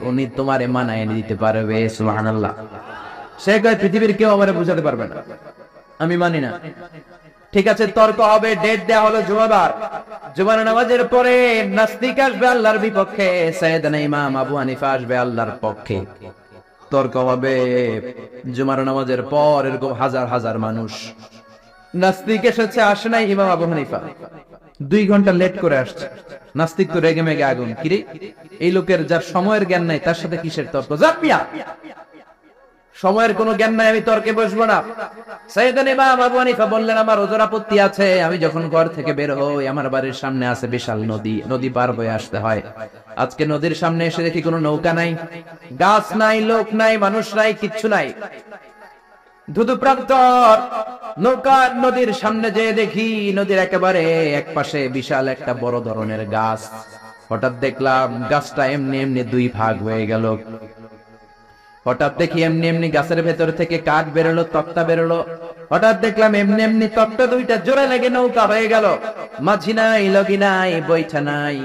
উনি তোমারে মানায় দিতে পারবে। সুবহানাল্লাহ। সে কয় পৃথিবীর কেউ আমারে বুঝাতে পারবে না, আমি মানি না। ঠিক আছে, তর্ক হবে, ডেট দেয়া হলো জুমাবার। জুমার নামাজের পরে নাস্তিক আসবে আল্লাহর বিপক্ষে, সাইয়েদনা ইমাম আবু হানিফা আসবে আল্লাহর পক্ষে। তর্ক হবে জুমার নামাজের পর, এরকম হাজার হাজার মানুষ। নাস্তিক এসেছে, আসে নাই ইমাম আবু হানিফা, 2 ঘন্টা লেট করে আসছে। নাস্তিক তো রেগে মেগে আগুন, কিরে এই লোকের যার সময়ের জ্ঞান নাই তার সাথে কিসের তর্ক? জাপিয়া, সময়ের কোনো জ্ঞান নাই, আমি তর্কে বসবো না। সাইয়েদনা ইমাম আবু হানিফা বললেন আমার ওজোর আপত্তি আছে। আমি যখন ঘর থেকে বের হই আমার বাড়ির সামনে আছে বিশাল নদী, নদী পার হয়ে আসতে হয়। আজকে নদীর সামনে এসে দেখি কোনো নৌকা নাই, গাছ নাই, লোক নাই, মানুষ নাই, কিচ্ছু নাই, ধুধু প্রান্তর। নৌকা নদীর সামনে যেয়ে দেখি নদীর একেবারে এক পাশে বিশাল একটা বড় ধরনের গাছ। হঠাৎ দেখলাম গাছটা এমনি এমনি 2 ভাগ হয়ে গেল। হঠাৎ দেখি এমনি এমনি গাছের ভেতর থেকে কাঠ বেরোলো, তক্তা বেরোলো। হঠাৎ দেখলাম এমনি এমনি তক্তা 2টা জোরে লেগে নৌকা হয়ে গেল। মাঝি নাই, লগি নাই, বৈঠা নাই,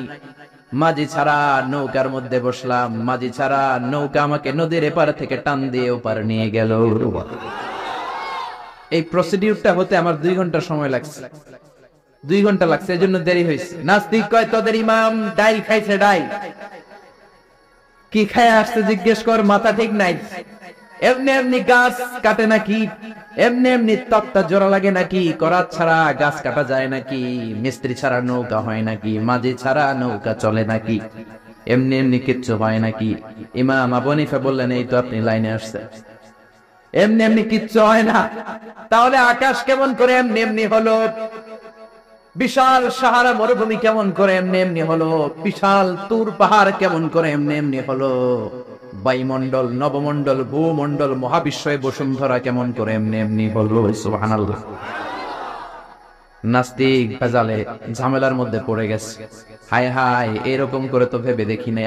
মাঝি ছাড়া নৌকার মধ্যে বসলাম। মাঝি ছাড়া নৌকা আমাকে নদীর এপার থেকে টান দিয়ে ওপার নিয়ে গেল। এই প্রসিডিউরটা হতে আমার 2 ঘন্টা সময় লাগছে, 2 ঘন্টা লাগছে, এজন্য দেরি হয়েছে। নাস্তিক কয় তোদের ইমাম ডাইল খাইছে, ডাইল কি খায় আসছে জিজ্ঞেস কর, মাথা ঠিক নাই। এমনি এমনি গাছ কাটে নাকি? এমনি এমনি তক্তা জোড়া লাগে নাকি? করাত ছাড়া গাছ কাটা যায় নাকি? মিস্ত্রি ছাড়া নৌকা হয় নাকি? মাঝি ছাড়া নৌকা চলে নাকি? এমনি এমনি কিচ্ছু হয় নাকি? ইমাম আবু হানিফা বললেন এই তো আপনি লাইনে আসছেন, এমনি এমনি কিচ্ছু হয় না। তাহলে আকাশ কেমন করে এমনি এমনি হলো? বিশাল সাহারা মরুভূমি কেমন করে এমনি এমনি হলো? বিশাল তুর পাহাড় কেমন করে এমনি এমনি হলো? বায়ুমণ্ডল, নবমণ্ডল, ভূমণ্ডল, মহাবিশ্বয় বসুন্ধরা কেমন করে এমনি এমনি হলো? সুবহানাল্লাহ। নাস্তিক ভেজালে ঝামেলার মধ্যে পড়ে গেছে। হায় হায়, এরকম করে তো ভেবে দেখি নাই।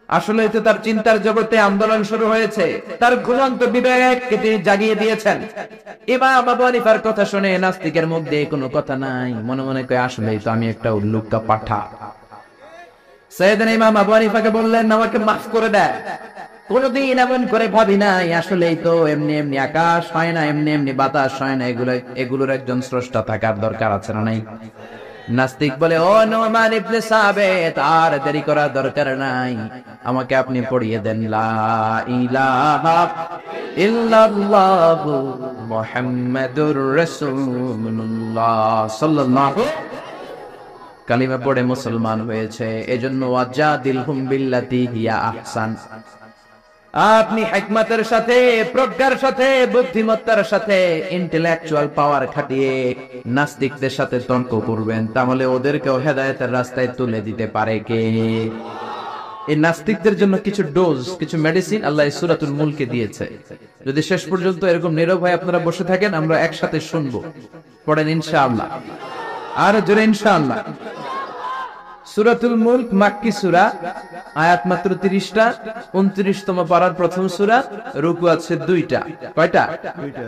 আসলেই তো তার চিন্তার জগতে আন্দোলন শুরু হয়েছে। তার ঘুমন্ত বিবেককে তিনি জাগিয়ে দিয়েছেন। ইমাম আবু হানিফার কথা শুনে নাস্তিকের মধ্যে কোনো কথা নাই, মনে মনে কয় আসলেই তো আমি একটা উল্লুকা পাঠা। সাইয়েদনা ইমাম আবু হানিফাকে বললেন আমাকে মাফ করে দেয়, কোনদিন এমন করে ভাবি নাই। আসলেই তো এমনি এমনি আকাশ হয় না, এমনি এমনি বাতাস হয় না, এগুলোর একজন স্রষ্টা থাকার দরকার আছে না নাই? নাস্তিক বলে ও নু'মান ইবনে সাবিত, আর দেরি করার দরকার নাই, আমাকে আপনি পড়িয়ে দেন লা ইলাহা ইল্লাল্লাহু মুহাম্মাদুর রাসূলুল্লাহ সাল্লাল্লাহু। কালিমা পড়ে মুসলমান হয়েছে। এজন্য ওয়াজাদিলহুম বিল্লাতি হিয়া আহসান। আপনি হিকমতের সাথে, প্রজ্ঞার সাথে, বুদ্ধিমত্তার সাথে, ইন্টেলেকচুয়াল পাওয়ার খাটিয়ে নাস্তিকদের সাথে তর্ক করবেন, তাহলে ওদেরকেও হেদায়েতের রাস্তায় তুলে দিতে পারে কে? এই নাস্তিকদের জন্য কিছু ডোজ, কিছু মেডিসিন আল্লাহ সূরাতুল মুলকে দিয়েছে। যদি শেষ পর্যন্ত এরকম নীরব হয়ে আপনারা বসে থাকেন, আমরা একসাথে শুনবো। পড়েন ইনশাআল্লাহ, আর জোরে ইনশাআল্লাহ। সূরাতুল মুলক মাক্কি সূরা, আয়াত মাত্র 30টা, 29তম পারার প্রথম সূরা, রুকু আছে 2টা। কয়টা? 2টা।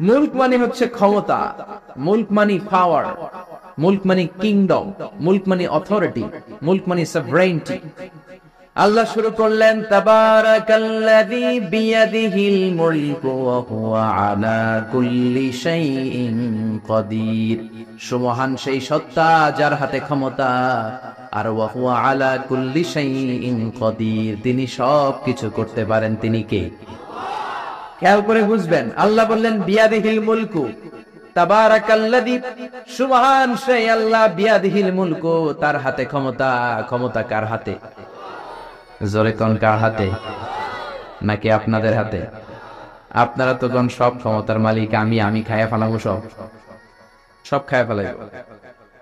মুলক মানে হচ্ছে ক্ষমতা, মুলক মানে পাওয়ার, মুলক মানে কিংডম, মুলক মানে অথরিটি, মুলক মানে সভরেইনটি। আল্লাহ শুরু করলেন তাবারাকাল্লাযী বিয়াদিহিল মুলকু ওয়া হুয়া আলা কুল্লি শাইইন কাদির। সুমহান সেই সত্তা যার হাতে ক্ষমতা, আর ওয়া হুয়া আলা কুল্লি শাইইন কাদির, তিনি সব কিছু করতে পারেন। তিনি কে? খেয়াল করে বুঝবেন। আল্লাহ বললেন বিয়াদিহিল মুলকু, তাবারাকাল্লাযী, সুবহান সেই আল্লাহ, বিয়াদিহিল মুলকু, তার হাতে ক্ষমতা। ক্ষমতা কার হাতে? জোরে কোন, কার হাতে? নাকি আপনাদের হাতে? আপনারা তো কোন সব ক্ষমতার মালিক, আমি খায়া ফেলাবো, সব খায়া ফেলাইব,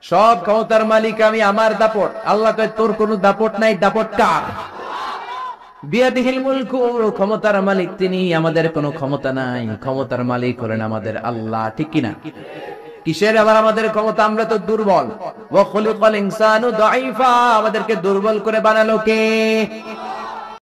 সব ক্ষমতার মালিক আমি, আমার দাপট। আল্লাহ কয় তোর কোনো দাপট নাই, দাপট কার? বিয়াদিহিল মুলকু, ক্ষমতার মালিক তিনি, আমাদের কোনো ক্ষমতা নাই। ক্ষমতার মালিক হলেন আমাদের আল্লাহ, ঠিক কিনা? কিসের আবার আমাদের ক্ষমতা? আমরা তো দুর্বল। ওয়া খুলিকাল ইনসানু দাঈফা, আমাদেরকে দুর্বল করে বানালো কে?